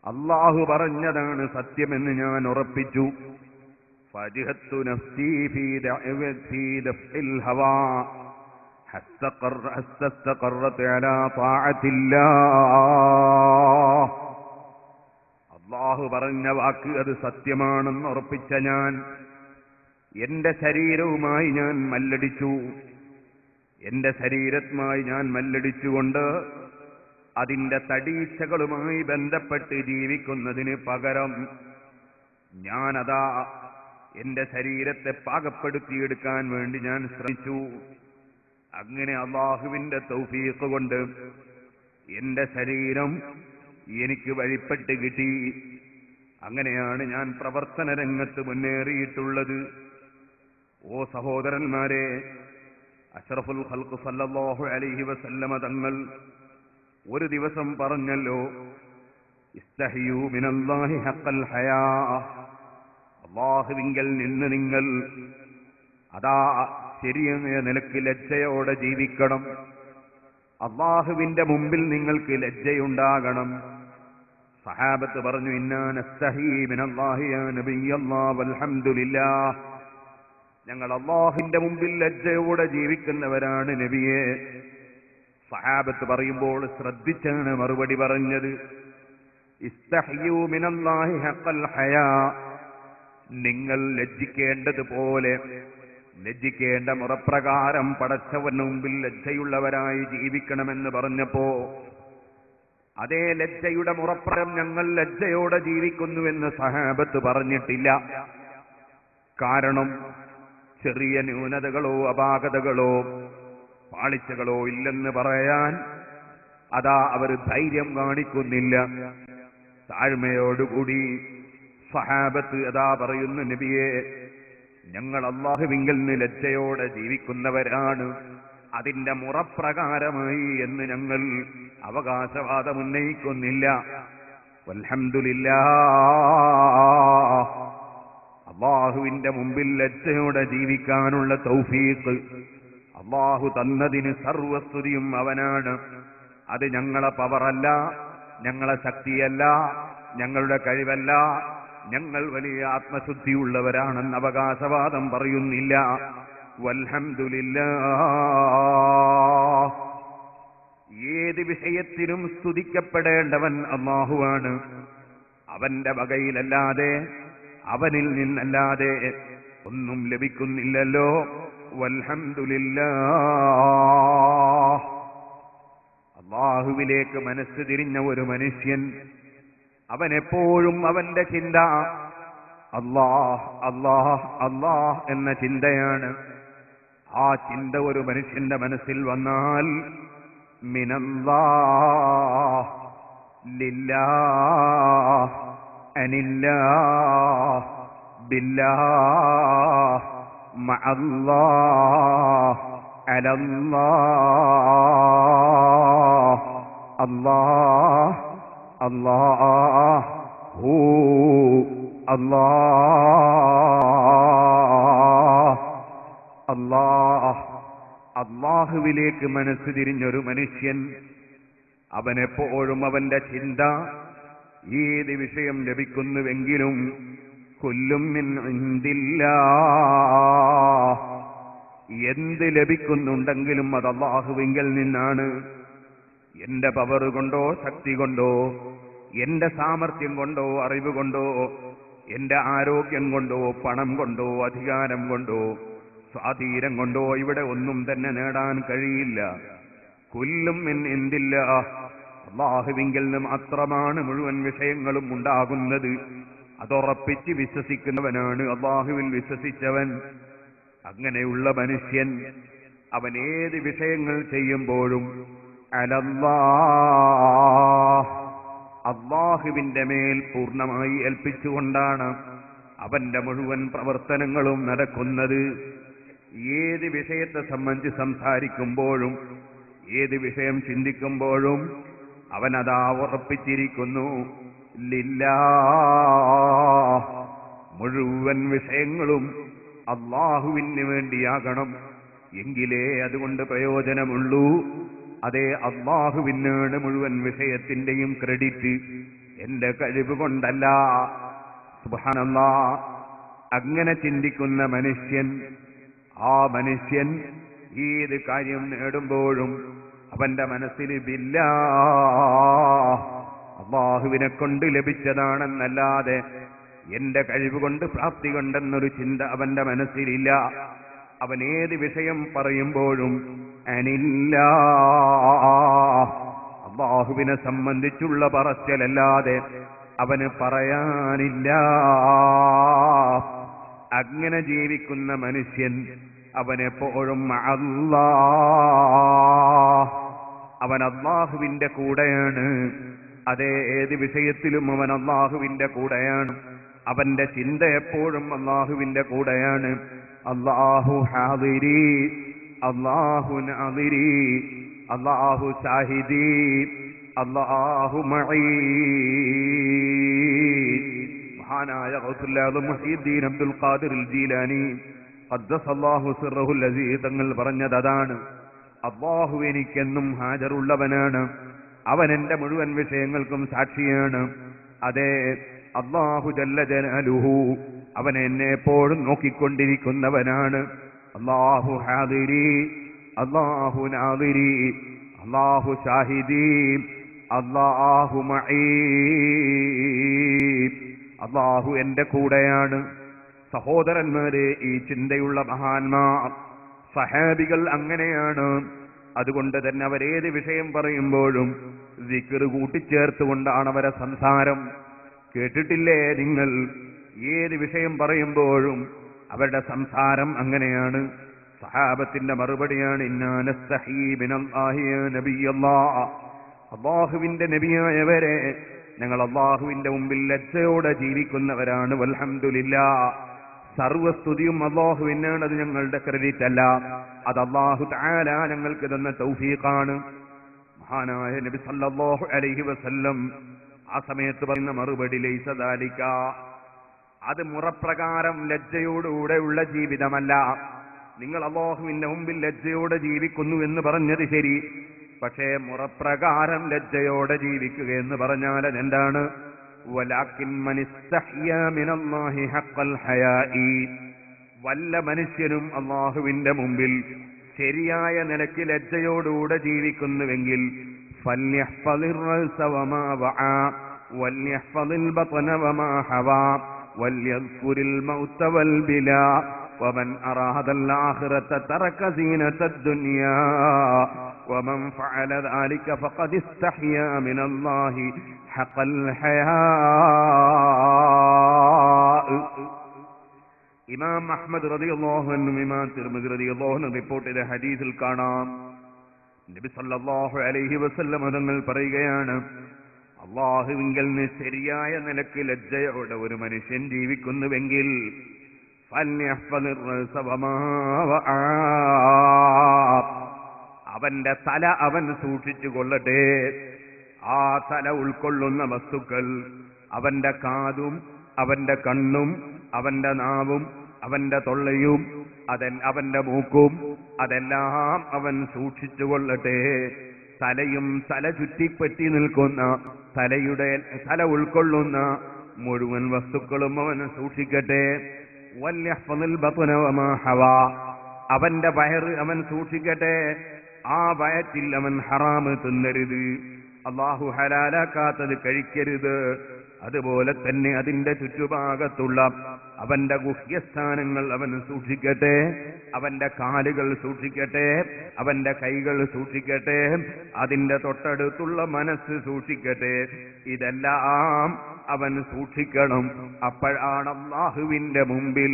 അല്ലാഹു പറഞ്ഞതാണ് സത്യമെന്ന് ഞാൻ ഉറപ്പിച്ചു. ഫജിഹത്തു നഫ്സി ഫീ ദഫ്ഇൽ ഹവാ ഹത്ത ഖററത് അലാ തആത്തില്ലാഹ്. അല്ലാഹു പറഞ്ഞ വാക്ക് അത് സത്യമാണെന്ന് ഉറപ്പിച്ച ഞാൻ എന്റെ ശരീരവുമായി ഞാൻ മല്ലടിച്ചു. എന്റെ ശരീരവുമായി ഞാൻ മല്ലടിച്ചുകൊണ്ട് അതിന്റെ തടീച്ചകളുമായി ബന്ധപ്പെട്ട് ജീവിക്കുന്നതിന് പകരം ഞാനതാ എന്റെ ശരീരത്തെ പാകപ്പെടുത്തിയെടുക്കാൻ വേണ്ടി ഞാൻ ശ്രമിച്ചു. അങ്ങനെ അല്ലാഹുവിന്റെ തൗഫീഖ് കൊണ്ട് എന്റെ ശരീരം എനിക്ക് വഴിപ്പെട്ട് കിട്ടി. അങ്ങനെയാണ് ഞാൻ പ്രവർത്തന രംഗത്ത് മുന്നേറിയിട്ടുള്ളത്. ഓ സഹോദരന്മാരെ, അഷ്റഫുൽ ഖൽഖ് സല്ലല്ലാഹു അലൈഹി വസല്ലമ തങ്ങൾ ഒരു ദിവസം പറഞ്ഞല്ലോ, ഇസ്തഹിയു മിനല്ലാഹി ഹഖൽ ഹയാ, അല്ലാഹുവിങ്കൽ നിന്ന് നിങ്ങൾ അതാ ശരിയായ നിലയ്ക്ക് ലജ്ജയോടെ ജീവിക്കണം. അല്ലാഹുവിന്റെ മുമ്പിൽ നിങ്ങൾക്ക് ലജ്ജയുണ്ടാകണം. സഹാബത്ത് പറഞ്ഞു, ഇന്നാ നസ്തഹീ മിനല്ലാഹി യാ നബിയല്ലാഹ് വൽഹംദുലില്ലാഹ്, ഞങ്ങൾ അല്ലാഹുവിന്റെ മുമ്പിൽ ലജ്ജയോടെ ജീവിക്കുന്നവരാണ് നബിയെ. സഹാബത്ത് പറയുമ്പോൾ ശ്രദ്ധിച്ചാണ് മറുപടി പറഞ്ഞത്. ഇസ്തഹ്യൂ മിനല്ലാഹി ഹഖൽ ഹയാ, നിങ്ങൾ ലജ്ജിക്കേണ്ടതുപോലെ ലജ്ജിക്കേണ്ട മുറപ്രകാരം പടച്ചവന് മുമ്പിൽ ലജ്ജയുള്ളവരായി ജീവിക്കണമെന്ന് പറഞ്ഞപ്പോ അതേ ലജ്ജയുടെ മുറപ്രകാരം ഞങ്ങൾ ലജ്ജയോടെ ജീവിക്കുന്നുവെന്ന് സഹാബത്ത് പറഞ്ഞിട്ടില്ല. കാരണം ചെറിയ ന്യൂനതകളോ അപാകതകളോ പാളിച്ചകളോ ഇല്ലെന്ന് പറയാൻ അതാ അവർ ധൈര്യം കാണിക്കുന്നില്ല. താഴ്മയോടുകൂടി സഹാബത്ത് അതാ പറയുന്നു, നബിയെ, ഞങ്ങൾ അല്ലാഹുവിങ്കൽ നിന്ന് ലജ്ജയോടെ ജീവിക്കുന്നവരാണ്, അതിന്റെ മുറപ്രകാരമായി എന്ന് ഞങ്ങൾ അവകാശവാദം ഉന്നയിക്കുന്നില്ല. വൽഹംദുലില്ലാഹ്, അല്ലാഹുവിന്റെ മുമ്പിൽ ലജ്ജയോടെ ജീവിക്കാനുള്ള തൗഫീഖ് അല്ലാഹു തന്നതിന് സർവസ്തുതിയും അവനാണ്. അത് ഞങ്ങളെ പവറല്ല, ഞങ്ങളെ ശക്തിയല്ല, ഞങ്ങളുടെ കഴിവല്ല. ഞങ്ങൾ വലിയ ആത്മശുദ്ധിയുള്ളവരാണെന്ന് അവകാശവാദം പറയുന്നില്ല. വൽഹംദുലില്ലാഹ്, ഏത് വിഷയത്തിനും സ്തുതിക്കപ്പെടേണ്ടവൻ അല്ലാഹുവാണ്. അവന്റെ വകയിലല്ലാതെ അവനിൽ നിന്നല്ലാതെ ഒന്നും ലഭിക്കുന്നില്ലല്ലോ. വൽഹംദുലില്ലാഹ്, അല്ലാഹുവിലേക്ക് മനസ്സ് തിരിഞ്ഞ ഒരു മനുഷ്യൻ അവനെപ്പോഴും അവന്റെ ചിന്ത അല്ലാഹ് അല്ലാഹ് അല്ലാഹ് എന്ന ചിന്തയാണ്. ആ ചിന്ത ഒരു മനുഷ്യന്റെ മനസ്സിൽ വന്നാൽ മിനല്ലാഹ് ലില്ലാഹ് അനില്ലാഹ് ബില്ലാഹ് മഅല്ലാഹ് അലല്ലാഹ് അല്ലാഹ് അല്ലാഹ് ഹൂ അല്ലാഹ് അല്ലാഹ്. അല്ലാഹുവിലേക്ക് മനസ്സ് തിരിഞ്ഞൊരു മനുഷ്യൻ അവനെപ്പോഴും അവന്റെ ചിന്ത ഏത് വിഷയം ലഭിക്കുന്നുവെങ്കിലും കുല്ലും മിൻ ഇൻദില്ലാഹ്, എന്ത് ലഭിക്കുന്നുണ്ടെങ്കിലും അത് അല്ലാഹുവിങ്കൽ നിന്നാണ്. എന്റെ പവർ കൊണ്ടോ ശക്തി കൊണ്ടോ എന്റെ സാമർഥ്യം കൊണ്ടോ അറിവ് കൊണ്ടോ എന്റെ ആരോഗ്യം കൊണ്ടോ പണം കൊണ്ടോ അധികാരം കൊണ്ടോ സ്വാധീനം കൊണ്ടോ ഇവിടെ ഒന്നും തന്നെ നേടാൻ കഴിയില്ല. കുല്ലും മിൻ ഇൻദില്ലാഹ്, അല്ലാഹുവിങ്കൽ നിന്ന് മാത്രമാണ് മുഴുവൻ വിഷയങ്ങളും ഉണ്ടാകുന്നത്. അതുറപ്പിച്ച് വിശ്വസിക്കുന്നവനാണ് അല്ലാഹുവിൽ വിശ്വസിച്ചവൻ. അങ്ങനെയുള്ള മനുഷ്യൻ അവൻ ഏത് വിഷയങ്ങൾ ചെയ്യുമ്പോഴും അലല്ലാഹ്, അല്ലാഹുവിന്റെ മേൽ പൂർണ്ണമായി ഏൽപ്പിച്ചുകൊണ്ടാണ് അവന്റെ മുഴുവൻ പ്രവർത്തനങ്ങളും നടക്കുന്നത്. ഏത് വിഷയത്തെ സംബന്ധിച്ച് സംസാരിക്കുമ്പോഴും ഏത് വിഷയം ചിന്തിക്കുമ്പോഴും അവനതാ ഉറപ്പിച്ചിരിക്കുന്നു ലില്ലാഹ്, മുഴുവൻ വിഷയങ്ങളും അല്ലാഹുവിന് വേണ്ടിയാകണം, എങ്കിലേ അതുകൊണ്ട് പ്രയോജനമുള്ളൂ. അതേ, അല്ലാഹുവിനാണ് മുഴുവൻ വിഷയത്തിന്റെയും ക്രെഡിറ്റ്, എന്റെ കഴിവ് കൊണ്ടല്ല. സുബ്ഹാനല്ലാഹ്, അങ്ങനെ ചിന്തിക്കുന്ന മനുഷ്യൻ, ആ മനുഷ്യൻ ഏത് കാര്യം നേടുമ്പോഴും അവന്റെ മനസ്സിൽ ബില്ലാഹ്, അല്ലാഹുവിനെ കൊണ്ട് ലഭിച്ചതാണെന്നല്ലാതെ എന്റെ കഴിവ് കൊണ്ട് പ്രാപ്തി കൊണ്ടെന്നൊരു ചിന്ത അവന്റെ മനസ്സിലില്ല. അവൻ ഏത് വിഷയം പറയുമ്പോഴും അനില്ലാഹ്, അല്ലാഹുവിനെ സംബന്ധിച്ചുള്ള പറച്ചിലല്ലാതെ അവന് പറയാനില്ല. അങ്ങനെ ജീവിക്കുന്ന മനുഷ്യൻ അവനെപ്പോഴും അല്ലാഹ്, അവൻ അല്ലാഹുവിന്റെ കൂടെയാണ്. അതേ, ഏത് വിഷയത്തിലും അവൻ അല്ലാഹുവിന്റെ കൂടെയാണ്. അവന്റെ ചിന്ത എപ്പോഴും അല്ലാഹുവിന്റെ കൂടെയാണ്. അല്ലാഹു ഹാദിരി, അല്ലാഹു നാദിരി, അല്ലാഹു ഷാഹിദി, അല്ലാഹു മഈ. മഹാനായ ഗൗസുൽ ആദം മുഹീദ്ദീൻ അബ്ദുൽ ഖാദിർ ജീലാനി ഖദ്ദസല്ലാഹു സിർറഹുൽ അസീസ് തങ്ങൾ പറഞ്ഞത് അതാണ്. അല്ലാഹു എനിക്കെന്നും ഹാജറുള്ളവനാണ്, അവൻ എന്റെ മുഴുവൻ വിഷയങ്ങൾക്കും സാക്ഷിയാണ്. അതെ, അല്ലാഹു ജല്ല ജലാലുഹു അവൻ എന്നെ എപ്പോഴും നോക്കിക്കൊണ്ടിരിക്കുന്നവനാണ്. അല്ലാഹു ഹാദിരി, അല്ലാഹു നാദിരി, അല്ലാഹു ഷാഹിദി, അല്ലാഹു മഈ. അല്ലാഹു എന്റെ കൂടെയാണ്, സഹോദരന്മാരെ, ഈ ചിന്തയുള്ള മഹാന്മാർ സഹാബികൾ അങ്ങനെയാണ്. അതുകൊണ്ട് തന്നെ അവരേത് വിഷയം പറയുമ്പോഴും ദിക്ർ കൂട്ടിച്ചേർത്തുകൊണ്ടാണ് അവരെ സംസാരം. കേട്ടിട്ടില്ലേ നിങ്ങൾ? ഏത് വിഷയം പറയുമ്പോഴും അവരുടെ സംസാരം അങ്ങനെയാണ്. സഹാബത്തിന്റെ മറുപടിയാണ്, ഇന്നാ നസ്തഹീ മിനല്ലാഹി യാ നബിയല്ലാഹ്, അല്ലാഹുവിന്റെ നബിയായവരെ, ഞങ്ങൾ അല്ലാഹുവിന്റെ മുമ്പിൽ ലജ്ജയോടെ ജീവിക്കുന്നവരാണ്. വൽഹംദുലില്ലാഹ്, സർവസ്തുതിയും അല്ലാഹുവിനാണ്. അത് ഞങ്ങളുടെ ക്രെഡിറ്റ് അല്ല, അത് അല്ലാഹു തആല ഞങ്ങൾക്ക് തന്ന തൗഫീഖാണ്. മഹാനായ നബി സല്ലല്ലാഹു അലൈഹി വസല്ലം ആ സമയത്ത് പറയുന്ന മറുപടി, ലൈസ ദാലിക, അത് മുറപ്രകാരം ലജ്ജയോടുകൂടെയുള്ള ജീവിതമല്ല. നിങ്ങൾ അല്ലാഹുവിന്റെ മുമ്പിൽ ലജ്ജയോടെ ജീവിക്കുന്നു എന്ന് പറഞ്ഞത് ശരി, പക്ഷേ മുറപ്രകാരം ലജ്ജയോടെ ജീവിക്കുക എന്ന് പറഞ്ഞാൽ എന്താണ്? വലാകിൻ മൻ ഇസ്തഹ്യാ മിനല്ലാഹി ഹഖൽ ഹയാഇ, വല്ല മനുഷ്യനും അല്ലാഹുവിന്റെ മുമ്പിൽ ശരിയായ നിലയ്ക്ക് ലജ്ജയോടുകൂടെ ജീവിക്കുന്നുവെങ്കിൽ ഫല്യഹ്ഫളിർ റഅസ വമാ വഅ വല്യഹ്ഫളിൽ ബത്ന വമാ ഹവാ വല്യദ്കുരിൽ മൗത വൽ ബിലാ വമൻ അറാദൽ ആഖിറത തറക സീനത്തദ് ദുനിയാ വമൻ ഫഅല ദാലിക ഫഖദ് ഇസ്തഹ്യാ മിനല്ലാഹി ഹഖൽ ഹയാ. ഇമാം അഹ്മദ് റളിയല്ലാഹു അൻഹു, ഇമാം തിർമിദി റളിയല്ലാഹു അൻഹു റിപ്പോർട്ട് ചെയ്ത ഹദീസിൽ കാണാം, നബി സല്ലല്ലാഹു അലൈഹി വസല്ലം തങ്ങൾ പറയുകയാണ്, അല്ലാഹുവിങ്കൽ നിന്ന് ശരിയായ നിലയ്ക്ക് ലജ്ജയോടെ ഒരു മനുഷ്യൻ ജീവിക്കുന്നുവെങ്കിൽ അവന്റെ തല അവൻ സൂക്ഷിച്ചു കൊള്ളട്ടെ. ആ തല ഉൾക്കൊള്ളുന്ന വസ്തുക്കൾ, അവന്റെ കാതും അവന്റെ കണ്ണും അവന്റെ നാവും അവന്റെ തൊള്ളയും അവന്റെ മൂക്കും, അതെല്ലാം അവൻ സൂക്ഷിച്ചു കൊള്ളട്ടെ. തലയും തല ചുറ്റിപ്പറ്റി നിൽക്കുന്ന തല ഉൾക്കൊള്ളുന്ന മുഴുവൻ വസ്തുക്കളും അവൻ സൂക്ഷിക്കട്ടെ. വല്യഹ്ഫളിൽ ബത്ന വമാ ഹവാ, അവന്റെ വയറ് അവൻ സൂക്ഷിക്കട്ടെ. ആ വയറ്റിൽ അവൻ ഹറാമ് തിന്നരുത്, അല്ലാഹു ഹലാലാക്കാത്തത് കഴിക്കരുത്. അതുപോലെ തന്നെ അതിന്റെ ചുറ്റുഭാഗത്തുള്ള അവന്റെ ഗുഹ്യസ്ഥാനങ്ങൾ അവൻ സൂക്ഷിക്കട്ടെ. അവന്റെ കാലുകൾ സൂക്ഷിക്കട്ടെ, അവന്റെ കൈകൾ സൂക്ഷിക്കട്ടെ, അതിന്റെ തൊട്ടടുത്തുള്ള മനസ്സ് സൂക്ഷിക്കട്ടെ. ഇതെല്ലാം അവൻ സൂക്ഷിക്കണം. അപ്പോഴാണ് അല്ലാഹുവിന്റെ മുമ്പിൽ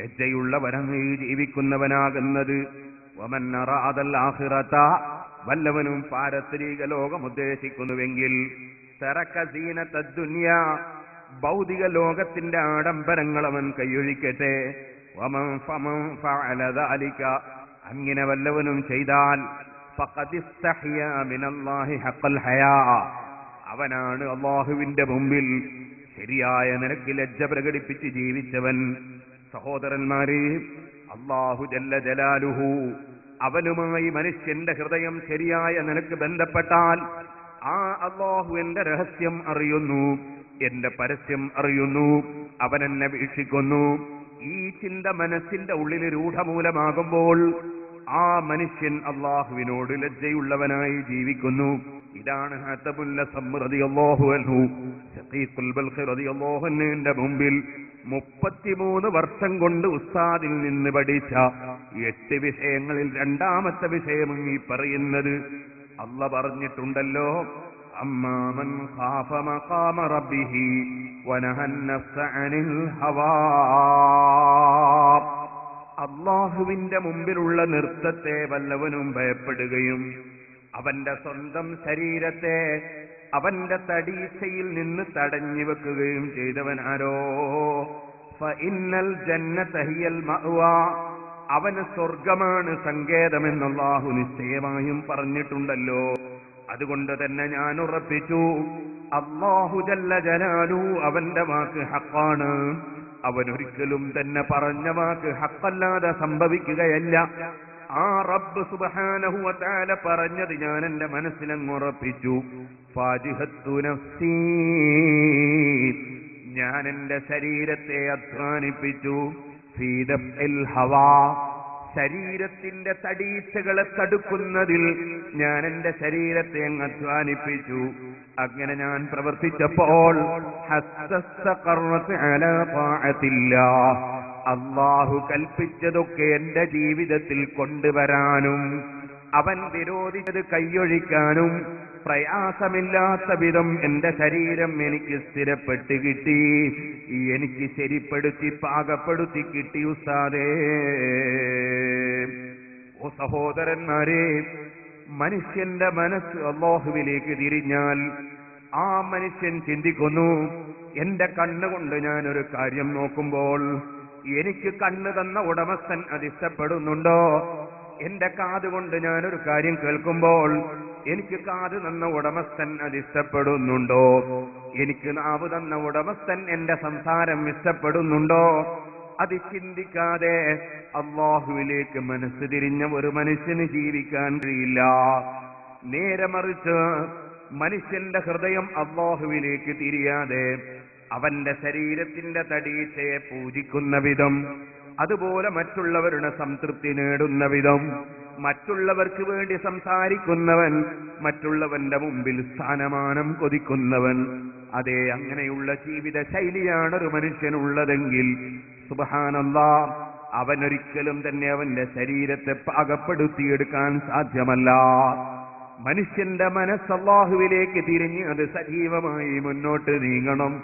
ലജ്ജയുള്ളവനായി ജീവിക്കുന്നവനാകുന്നത്. വമൻ അറാദൽ ആഖിറത, വല്ലവനും പാരത്രിക ലോകം ഉദ്ദേശിക്കുന്നുവെങ്കിൽ തറക സീനത്തദ് ദുനിയാ, ഭൗതിക ലോകത്തിന്റെ ആഡംബരങ്ങൾ അവൻ കൈയൊഴിക്കട്ടെ. വമൻ ഫഅല ദാലിക, അങ്ങനെ വല്ലവനും ചെയ്താൽ ഫഖദ് ഇസ്തഹ്യാ മിനല്ലാഹി ഹഖൽ ഹയാ, അവനാണ് അല്ലാഹുവിന്റെ മുമ്പിൽ ശരിയായ നിലയ്ക്ക് ലജ്ജ പ്രകടിപ്പിച്ച് ജീവിച്ചവൻ. സഹോദരന്മാരെ, അല്ലാഹു ജല്ല ജലാലുഹു, അവനുമായി മനുഷ്യന്റെ ഹൃദയം ശരിയായ നിലയ്ക്ക് ബന്ധപ്പെട്ടാൽ ആ അല്ലാഹു എന്റെ രഹസ്യം അറിയുന്നു, എന്റെ പരസ്യം അറിയുന്നു, അവൻ എന്നെ വീക്ഷിക്കുന്നു. ഈ ചിന്ത മനസ്സിന്റെ ഉള്ളിൽ രൂഢമൂലമാകുമ്പോൾ ആ മനുഷ്യൻ അല്ലാഹുവിനോട് ലജ്ജയുള്ളവനായി ജീവിക്കുന്നു. ഇതാണ് ഹതബുൽ അസ്ം റളിയല്ലാഹു അൻഹു ശഖീഖുൽ ബൽഖി റളിയല്ലാഹു അൻഹുവിന്റെ മുമ്പിൽ 33 വർഷം കൊണ്ട് ഉസ്താദിൽ നിന്ന് പഠിച്ച 8 വിഷയങ്ങളിൽ രണ്ടാമത്തെ വിഷയം ഈ പറയുന്നത്. അല്ലാഹ് പറഞ്ഞിട്ടുണ്ടല്ലോ, അമ്മാ മൻ ഖാഫ മഖാമ റബ്ബിഹി വനഹൻ നഫ്സ അനിൽ ഹവാ. അല്ലാഹുവിന്റെ മുമ്പിലുള്ള നൃത്തത്തെ വല്ലവനും ഭയപ്പെടുകയും അവന്റെ സ്വന്തം ശരീരത്തെ അവന്റെ തടീച്ചയിൽ നിന്ന് തടഞ്ഞു വെക്കുകയും ചെയ്തവനാരോ, ഫഇന്നൽ ജന്നത ഹിയൽ മഅ്വാ, അവന് സ്വർഗമാണ് സങ്കേതമെന്ന് അല്ലാഹു നിശ്ചയമായും പറഞ്ഞിട്ടുണ്ടല്ലോ. അതുകൊണ്ട് തന്നെ ഞാൻ ഉറപ്പിച്ചു, അല്ലാഹു ജല്ല ജലാലു അവന്റെ വാക്ക് ഹഖാണ്. അവനൊരിക്കലും തന്നെ പറഞ്ഞ വാക്ക് ഹഖല്ലാതെ സംഭവിക്കുകയല്ല. ആ റബ്ബ് സുബ്ഹാനഹു വ തആല പറഞ്ഞത് ഞാൻ എന്റെ മനസ്സിലങ്ങ് ഉറപ്പിച്ചു. ഫാജിഹത്തു നഫ്സീ, ഞാൻ എന്റെ ശരീരത്തെ അധ്വാനിപ്പിച്ചു. ഫീ ദഫ്ഇൽ ഹവാ, ശരീരത്തിന്റെ തടീച്ചകളെ തടുക്കുന്നതിൽ ഞാൻ എന്റെ ശരീരത്തെ അങ്ങ് അധ്വാനിപ്പിച്ചു. അങ്ങനെ ഞാൻ പ്രവർത്തിച്ചപ്പോൾ അല്ലാഹു കൽപ്പിച്ചതൊക്കെ എന്റെ ജീവിതത്തിൽ കൊണ്ടുവരാനും അവൻ വിരോധിച്ചത് കൈയൊഴിക്കാനും പ്രയാസമില്ലാത്ത വിധം എന്റെ ശരീരം എനിക്ക് സ്ഥിരപ്പെട്ട് കിട്ടി, എനിക്ക് ശരിപ്പെടുത്തി പാകപ്പെടുത്തി കിട്ടി ഉസ്താദേ. ഓ സഹോദരന്മാരെ, മനുഷ്യന്റെ മനസ്സ് അല്ലാഹുവിലേക്ക് തിരിഞ്ഞാൽ ആ മനുഷ്യൻ ചിന്തിക്കുന്നു, എന്റെ കണ്ണുകൊണ്ട് ഞാനൊരു കാര്യം നോക്കുമ്പോൾ എനിക്ക് കണ്ണ് തന്ന ഉടമസ്ഥൻ അതിഷ്ടപ്പെടുന്നുണ്ടോ? എന്റെ കാതുകൊണ്ട് ഞാനൊരു കാര്യം കേൾക്കുമ്പോൾ എനിക്ക് കാത് തന്ന ഉടമസ്ഥൻ അതിഷ്ടപ്പെടുന്നുണ്ടോ? എനിക്ക് നാവ് തന്ന ഉടമസ്ഥൻ എന്റെ സംസാരം ഇഷ്ടപ്പെടുന്നുണ്ടോ? അത് ചിന്തിക്കാതെ അല്ലാഹുവിലേക്ക് മനസ്സ് തിരിഞ്ഞ ഒരു മനുഷ്യന് ജീവിക്കാൻ കഴിയില്ല. നേരെ മറിച്ച് മനുഷ്യന്റെ ഹൃദയം അല്ലാഹുവിലേക്ക് തിരിയാതെ അവന്റെ ശരീരത്തിന്റെ തടീച്ചയെ പൂജിക്കുന്ന വിധം, അതുപോലെ മറ്റുള്ളവരുടെ സംതൃപ്തി നേടുന്ന വിധം, മറ്റുള്ളവർക്ക് വേണ്ടി സംസാരിക്കുന്നവൻ, മറ്റുള്ളവന്റെ മുമ്പിൽ സ്ഥാനമാനം കൊതിക്കുന്നവൻ, അതേ അങ്ങനെയുള്ള ജീവിത ശൈലിയാണ് ഒരു മനുഷ്യനുള്ളതെങ്കിൽ സുബ്ഹാനല്ലാഹ്, അവനൊരിക്കലും തന്നെ അവന്റെ ശരീരത്തെ പാകപ്പെടുത്തിയെടുക്കാൻ സാധ്യമല്ല. മനുഷ്യന്റെ മനസ്സ് അല്ലാഹുവിലേക്ക് തിരിഞ്ഞ് അത് സജീവമായി മുന്നോട്ട് നീങ്ങണം.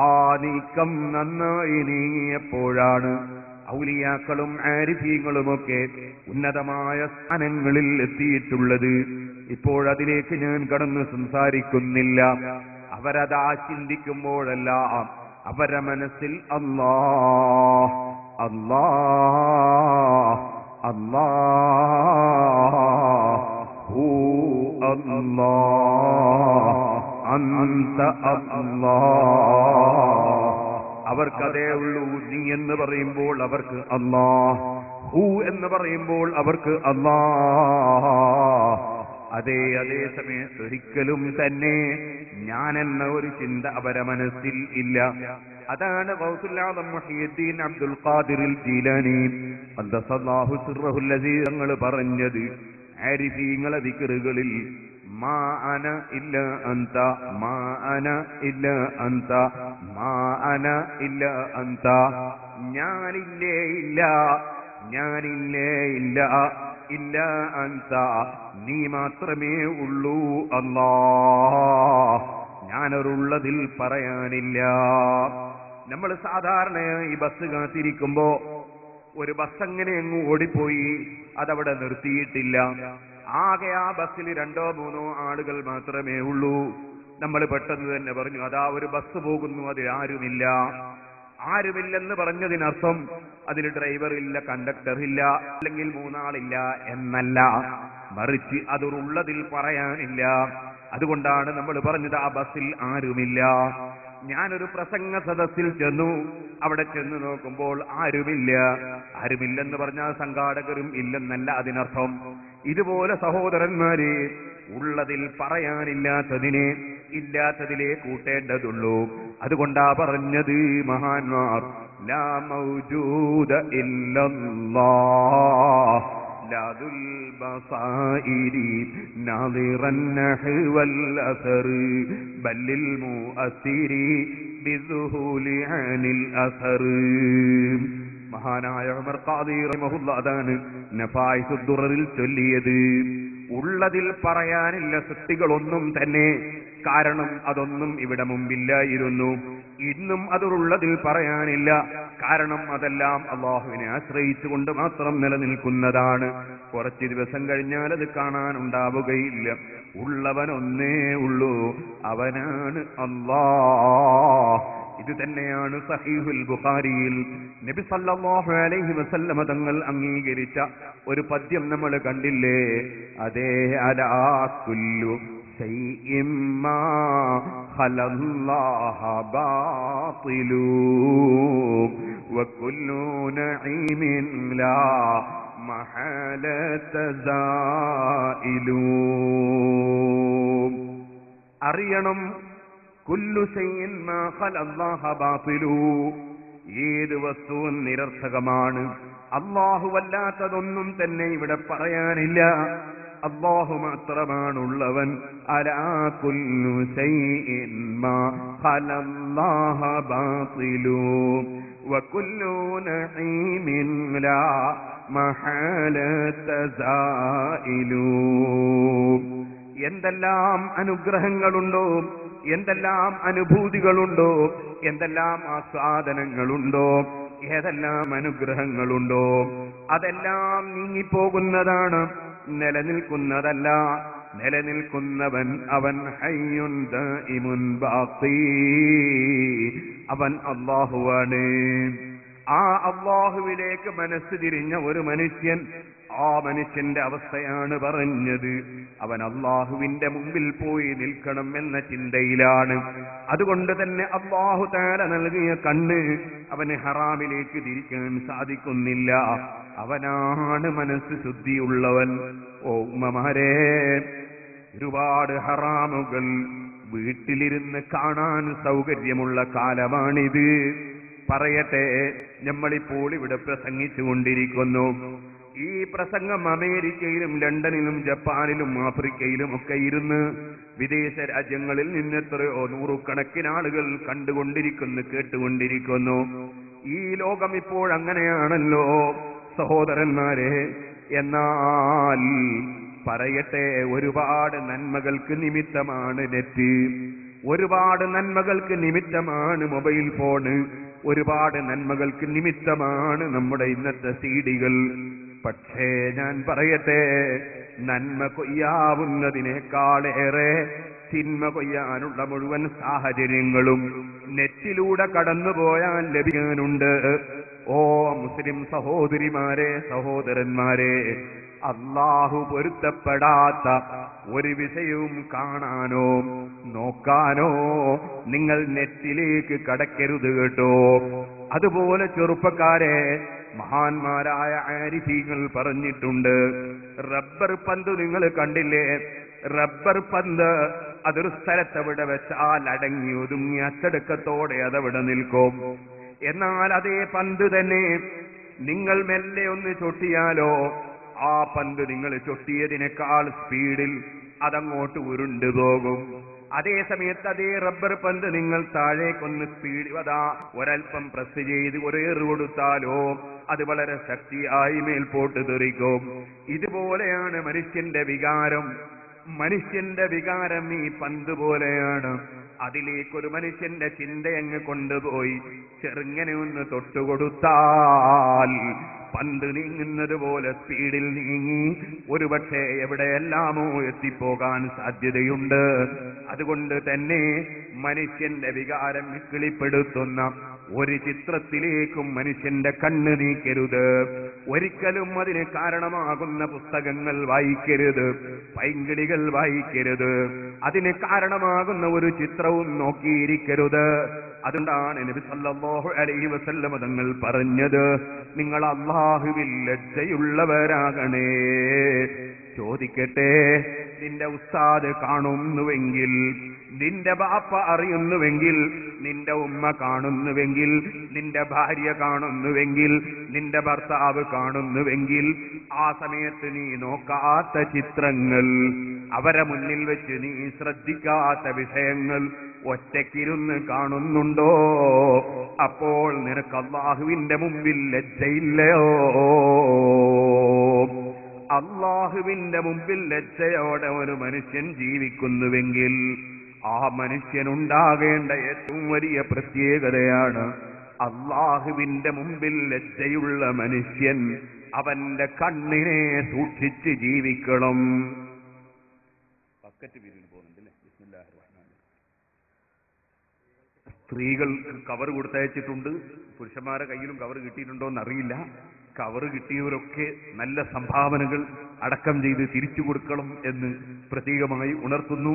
ആ നീക്കം നന്നായി നീങ്ങിയപ്പോഴാണ് ഔലിയാക്കളും ആരിഫീങ്ങളുമൊക്കെ ഉന്നതമായ സ്ഥാനങ്ങളിൽ എത്തിയിട്ടുള്ളത്. ഇപ്പോഴതിലേക്ക് ഞാൻ കടന്നു സംസാരിക്കുന്നില്ല. അവരതാ ചിന്തിക്കുമ്പോഴെല്ലാം അവരുടെ മനസ്സിൽ അല്ലാഹ് അല്ലാഹ് അല്ലാഹു അല്ലാഹ് അന്ത അല്ലാഹ്. അവർക്കതേ ഉള്ളൂ. നീ എന്ന് പറയുമ്പോൾ അവർക്ക് അല്ലാഹ്, ഹു എന്ന് പറയുമ്പോൾ അവർക്ക് അല്ലാഹ്. അതേ സമയത്ത് ഒരിക്കലും തന്നെ ഞാൻ എന്ന ഒരു ചിന്ത അവരെ മനസ്സിൽ ഇല്ല. അതാണ് ഗൗസുൽ ആദം മുഹയ്യിദ്ദീൻ അബ്ദുൽ ഖാദിർ ജീലാനി ഖദ്ദസല്ലാഹു സിർറഹുൽ അസീസ് തങ്ങൾ പറഞ്ഞത്, ആരിഫീങ്ങളെ ദിക്റുകളിൽ മാ അന ഇല്ല അന്ത, മാ അന ഇല്ല അന്ത, മാ അന ഇല്ല അന്ത, ഞാനില്ലേ ഇല്ല, ഞാനില്ലേ ഇല്ല, ഇല്ല അന്ത, നീ മാത്രമേ ഉള്ളൂ അല്ലാഹ്, ഞാനൊരുള്ളതിൽ പറയാനില്ല. നമ്മൾ സാധാരണയായി ബസ് കാത്തിരിക്കുമ്പോ ഒരു ബസ് അങ്ങനെ അങ്ങ് ഓടിപ്പോയി, അതവിടെ നിർത്തിയിട്ടില്ല. ആകെ ആ ബസ്സിൽ 2-3 ആളുകൾ മാത്രമേ ഉള്ളൂ. നമ്മൾ പെട്ടെന്ന് തന്നെ പറഞ്ഞു, അതാ ഒരു ബസ് പോകുന്നു, അതിൽ ആരുമില്ല. ആരുമില്ലെന്ന് പറഞ്ഞതിനർത്ഥം അതിൽ ഡ്രൈവർ ഇല്ല, കണ്ടക്ടർ ഇല്ല, അല്ലെങ്കിൽ 3 ആളില്ല എന്നല്ല, മറിച്ച് അതൊരുള്ളതിൽ പറയാനില്ല. അതുകൊണ്ടാണ് നമ്മൾ പറഞ്ഞത് ആ ബസ്സിൽ ആരുമില്ല. ഞാനൊരു പ്രസംഗ സദസ്സിൽ ചെന്നു, അവിടെ ചെന്ന് നോക്കുമ്പോൾ ആരുമില്ല. ആരുമില്ലെന്ന് പറഞ്ഞാൽ സംഘാടകരും ഇല്ലെന്നല്ല അതിനർത്ഥം. ഇതുപോലെ സഹോദരന്മാരെ, ഉള്ളതിൽ പറയാനില്ലാത്തതിനെ ഇല്ലാത്തതിലേ കൂട്ടേണ്ടതുള്ളൂ. അതുകൊണ്ടാ പറഞ്ഞത് മഹാന്മാർ, ലാ മൗജൂദ ഇല്ലല്ലാഹ് ലാദുൽ ബസായിരി നാദിറൻ നഹ്വൽ അസർ ബല്ലിൽ മുഅസ്സിരി ബിദുഹൂലി അനിൽ അസർ. മഹാനായ ഉമർ ഖാദി റഹിമഹുല്ലാഹ് അതാണ് നഫായിസുദ് ദുററിൽ ചൊല്ലിയത്. ഉള്ളതിൽ പറയാനില്ല സൃഷ്ടികളൊന്നും തന്നെ, കാരണം അതൊന്നും ഇവിടെ മുമ്പില്ലായിരുന്നു. ഇന്നും അതുള്ളതിൽ പറയാനില്ല, കാരണം അതെല്ലാം അല്ലാഹുവിനെ ആശ്രയിച്ചുകൊണ്ട് മാത്രം നിലനിൽക്കുന്നതാണ്. കുറച്ച് ദിവസം കഴിഞ്ഞാൽ അത് കാണാനുണ്ടാവുകയില്ല. ഉള്ളവനൊന്നേ ഉള്ളൂ, അവനാണ് അല്ലാഹ്. ഇത് തന്നെയാണ് സഹീഹുൽ ബുഖാരിയിൽ നബി സല്ലല്ലാഹു അലൈഹി വസല്ലമ തങ്ങൾ അംഗീകരിച്ച ഒരു പദ്യം നമ്മൾ കണ്ടില്ലേ? അതേ, അലാ കുല്ലു ശൈഇൻ മാ ഖലല്ലാഹ ബാതിലു വകുല്ലു നഈമിൻ ലാ മഹാലത സായിലു. അറിയണം, കുല്ലു ശൈഇൻ മാ ഖലല്ലാഹ ബാതിലു, ഏത് വസ്തുവും നിരർത്ഥകമാണ്. അല്ലാഹുവല്ലാത്തതൊന്നും തന്നെ ഇവിടെ പറയാനില്ല. അല്ലാഹു മാത്രമാണുള്ളവൻ. അലാ കുല്ലു ശൈഇൻ മാ ഖലല്ലാഹ ബാതിലു വകുല്ലു നഈമിൻ ലാ മഹാലത സായിലു. എന്തെല്ലാം അനുഗ്രഹങ്ങളുണ്ടോ, എന്തെല്ലാം അനുഭൂതികളുണ്ടോ, എന്തെല്ലാം ആസ്വാദനങ്ങളുണ്ടോ, ഏതെല്ലാം അനുഗ്രഹങ്ങളുണ്ടോ, അതെല്ലാം നീങ്ങിപ്പോകുന്നതാണ്, നിലനിൽക്കുന്നതല്ല. നിലനിൽക്കുന്നവൻ അവൻ ഹയ്യുൻ ദായിമുൻ ബാഖി, അവൻ അല്ലാഹുവാണ്. ആ അല്ലാഹുവിലേക്ക് മനസ്സ് തിരിഞ്ഞ ഒരു മനുഷ്യൻ, ആ മനുഷ്യന്റെ അവസ്ഥയാണ് പറഞ്ഞത്. അവൻ അല്ലാഹുവിന്റെ മുമ്പിൽ പോയി നിൽക്കണം എന്ന ചിന്തയിലാണ്. അതുകൊണ്ട് തന്നെ അല്ലാഹു തആല നൽകിയ കണ്ണ് അവന് ഹറാമിലേക്ക് തിരിക്കാൻ സാധിക്കുന്നില്ല. അവനാണ് മനസ്സ് ശുദ്ധിയുള്ളവൻ. ഓ ഉമ്മമാരെ, ഒരുപാട് ഹറാമുകൾ വീട്ടിലിരുന്ന് കാണാൻ സൗകര്യമുള്ള കാലമാണിത്. പറയട്ടെ, നമ്മളിപ്പോൾ ഇവിടെ പ്രസംഗിച്ചുകൊണ്ടിരിക്കുന്നു. ഈ പ്രസംഗം അമേരിക്കയിലും ലണ്ടനിലും ജപ്പാനിലും ആഫ്രിക്കയിലും ഒക്കെ ഇരുന്ന് വിദേശ രാജ്യങ്ങളിൽ നിന്ന് എത്രയോ നൂറുകണക്കിന് ആളുകൾ കണ്ടുകൊണ്ടിരിക്കുന്നു, കേട്ടുകൊണ്ടിരിക്കുന്നു. ഈ ലോകം ഇപ്പോൾ അങ്ങനെയാണല്ലോ സഹോദരന്മാരെ. എന്നാൽ പറയട്ടെ, ഒരുപാട് നന്മകൾക്ക് നിമിത്തമാണ് നെറ്റ്, ഒരുപാട് നന്മകൾക്ക് നിമിത്തമാണ് മൊബൈൽ ഫോണ്, ഒരുപാട് നന്മകൾക്ക് നിമിത്തമാണ് നമ്മുടെ ഇന്നത്തെ സീഡികൾ. പക്ഷേ ഞാൻ പറയട്ടെ, നന്മ കൊയ്യാവുന്നതിനേക്കാളേറെ തിന്മ കൊയ്യാനുള്ള മുഴുവൻ സാഹചര്യങ്ങളും നെറ്റിലൂടെ കടന്നുപോയാൽ ലഭിക്കാനുണ്ട്. ഓ മുസ്ലിം സഹോദരിമാരെ, സഹോദരന്മാരെ, അല്ലാഹു പൊരുത്തപ്പെടാത്ത ഒരു വിഷയവും കാണാനോ നോക്കാനോ നിങ്ങൾ നെറ്റിലേക്ക് കടക്കരുത് കേട്ടോ. അതുപോലെ ചെറുപ്പക്കാരെ, മഹാന്മാരായ ആരിഫീങ്ങൾ പറഞ്ഞിട്ടുണ്ട്, റബ്ബർ പന്ത് നിങ്ങൾ കണ്ടില്ലേ? റബ്ബർ പന്ത് അതൊരു സ്ഥലത്തെവിടെ വെച്ചാൽ അടങ്ങി ഒതുങ്ങി അച്ചടക്കത്തോടെ അതവിടെ നിൽക്കും. എന്നാൽ അതേ പന്ത് തന്നെ നിങ്ങൾ മെല്ലെ ഒന്ന് ചൊട്ടിയാലോ, ആ പന്ത് നിങ്ങൾ ചൊട്ടിയതിനേക്കാൾ സ്പീഡിൽ അതങ്ങോട്ട് ഉരുണ്ടുപോകും. അതേ സമയത്ത് അതേ റബ്ബർ പന്ത് നിങ്ങൾ താഴേക്കൊന്ന് സ്പീഡ് ഒരൽപ്പം പ്രസ് ചെയ്ത് ഒരേറ് കൊടുത്താലോ അത് വളരെ ശക്തിയായി മേൽപോട്ട് തെറിക്കും. ഇതുപോലെയാണ് മനുഷ്യന്റെ വികാരം. മനുഷ്യന്റെ വികാരം ഈ പന്ത് പോലെയാണ്. അതിലേക്കൊരു മനുഷ്യന്റെ ചിന്തയങ്ങ് കൊണ്ടുപോയി ചെറുങ്ങനെ ഒന്ന് തൊട്ടുകൊടുത്താൽ പന്ത് നീങ്ങുന്നത് പോലെ സ്പീഡിൽ നീങ്ങി ഒരുപക്ഷെ എവിടെയെല്ലാമോ എത്തിപ്പോകാൻ സാധ്യതയുണ്ട്. അതുകൊണ്ട് തന്നെ മനുഷ്യന്റെ വികാരം കിളിപ്പെടുത്തുന്ന ഒരു ചിത്രത്തിലേക്കും മനുഷ്യന്റെ കണ്ണ് നീക്കരുത്. ഒരിക്കലും അതിന് കാരണമാകുന്ന പുസ്തകങ്ങൾ വായിക്കരുത്, പൈങ്കിളികൾ വായിക്കരുത്, അതിന് കാരണമാകുന്ന ഒരു ചിത്രവും നോക്കിയിരിക്കരുത്. അതുകൊണ്ടാണ് നബി സല്ലല്ലാഹു അലൈഹി വസല്ലം തങ്ങൾ പറഞ്ഞത്, നിങ്ങൾ അല്ലാഹുവിൽ ലജ്ജയുള്ളവരാകണേ. ചോദിക്കട്ടെ, നിന്റെ ഉസ്താദ് കാണുന്നുവെങ്കിൽ, നിന്റെ ബാപ്പ അറിയുന്നുവെങ്കിൽ, നിന്റെ ഉമ്മ കാണുന്നുവെങ്കിൽ, നിന്റെ ഭാര്യ കാണുന്നുവെങ്കിൽ, നിന്റെ ഭർത്താവ് കാണുന്നുവെങ്കിൽ, ആ സമയത്ത് നീ നോക്കാത്ത ചിത്രങ്ങൾ, അവരെ മുന്നിൽ വെച്ച് നീ ശ്രദ്ധിക്കാത്ത വിഷയങ്ങൾ ഒറ്റയ്ക്കിരുന്ന് കാണുന്നുണ്ടോ? അപ്പോൾ നിനക്ക് അല്ലാഹുവിന്റെ മുമ്പിൽ ലജ്ജയില്ലയോ? അല്ലാഹുവിന്റെ മുമ്പിൽ ലജ്ജയോടെ ഒരു മനുഷ്യൻ ജീവിക്കുന്നുവെങ്കിൽ ആ മനുഷ്യനുണ്ടാകേണ്ട ഏറ്റവും വലിയ പ്രത്യേകതയാണ് അല്ലാഹുവിന്റെ മുമ്പിൽ ലജ്ജയുള്ള മനുഷ്യൻ അവന്റെ കണ്ണിനെ സൂക്ഷിച്ച് ജീവിക്കണം. സ്ത്രീകൾക്ക് കവർ കൊടുത്തയച്ചിട്ടുണ്ട്. പുരുഷന്മാരെ കയ്യിലും കവർ കിട്ടിയിട്ടുണ്ടോ എന്നറിയില്ല. കവർ കിട്ടിയവരൊക്കെ നല്ല സംഭാവനകൾ അടക്കം ചെയ്ത് തിരിച്ചു കൊടുക്കണം എന്ന് പ്രത്യേകമായി ഉണർത്തുന്നു.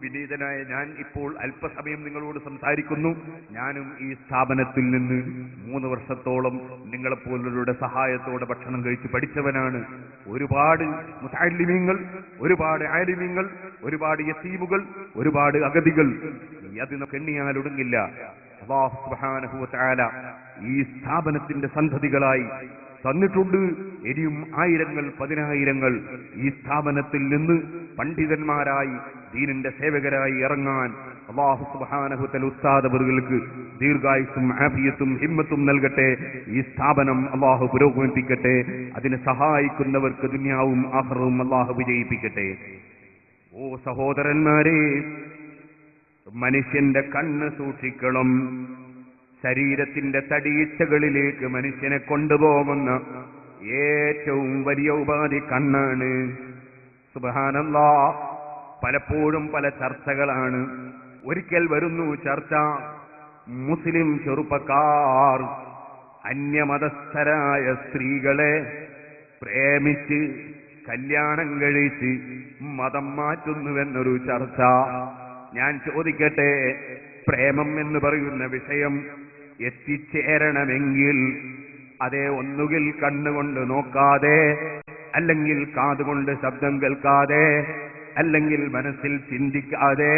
വിനീതനായ ഞാൻ ഇപ്പോൾ അല്പസമയം നിങ്ങളോട് സംസാരിക്കുന്നു. ഞാനും ഈ സ്ഥാപനത്തിൽ നിന്ന് 3 വർഷത്തോളം നിങ്ങളെപ്പോലുള്ളവരുടെ സഹായത്തോടെ ഭക്ഷണം കഴിച്ച് പഠിച്ചവനാണ്. ഒരുപാട് മുതഅല്ലിമീങ്ങൾ, ഒരുപാട് ആലിമീങ്ങൾ, ഒരുപാട് യതീമുകൾ, ഒരുപാട് അഗതികൾ, അതിനൊക്കെ എണ്ണിയാലൊടുങ്ങില്ല. അല്ലാഹു സുബ്ഹാനഹു വ തആല ഈ സ്ഥാപനത്തിന്റെ സന്തതികളായി തന്നിട്ടുണ്ട്. ഇനിയും ആയിരങ്ങൾ പതിനായിരങ്ങൾ ഈ സ്ഥാപനത്തിൽ നിന്ന് പണ്ഡിതന്മാരായി ദീനിന്റെ സേവകരായി ഇറങ്ങാൻ അല്ലാഹു സുബ്ഹാനഹു വ തആല ഉസ്താദ് അവർക്ക് ദീർഘായുസ്സും ആഫിയത്തും ഹിമ്മത്തും നൽകട്ടെ. ഈ സ്ഥാപനം അല്ലാഹു പുരോഗമിപ്പിക്കട്ടെ. അതിനെ സഹായിക്കുന്നവർക്ക് ദുനിയാവും ആഖിറവും അല്ലാഹു വിജയിപ്പിക്കട്ടെ. ഓ സഹോദരന്മാരെ, മനുഷ്യന്റെ കണ്ണ് സൂക്ഷിക്കണം. ശരീരത്തിന്റെ തടിയിച്ചകളിലേക്ക് മനുഷ്യനെ കൊണ്ടുപോകുന്ന ഏറ്റവും വലിയ ഉപാധി കണ്ണാണ്. സുബ്ഹാനല്ലാഹ്, പലപ്പോഴും പല ചർച്ചകളാണ്. ഒരിക്കൽ വരുന്നു ചർച്ച, മുസ്ലിം ചെറുപ്പക്കാർ അന്യമതസ്ഥരായ സ്ത്രീകളെ പ്രേമിച്ച് കല്യാണം കഴിച്ച് മതം മാറ്റുന്നുവെന്നൊരു ചർച്ച. ഞാൻ ചോദിക്കട്ടെ, പ്രേമം എന്ന് പറയുന്ന വിഷയം എത്തിച്ചേരണമെങ്കിൽ അതേ ഒന്നുകിൽ കണ്ണുകൊണ്ട് നോക്കാതെ, അല്ലെങ്കിൽ കാതുകൊണ്ട് ശബ്ദം കേൾക്കാതെ, അല്ലെങ്കിൽ മനസ്സിൽ ചിന്തിക്കാതെ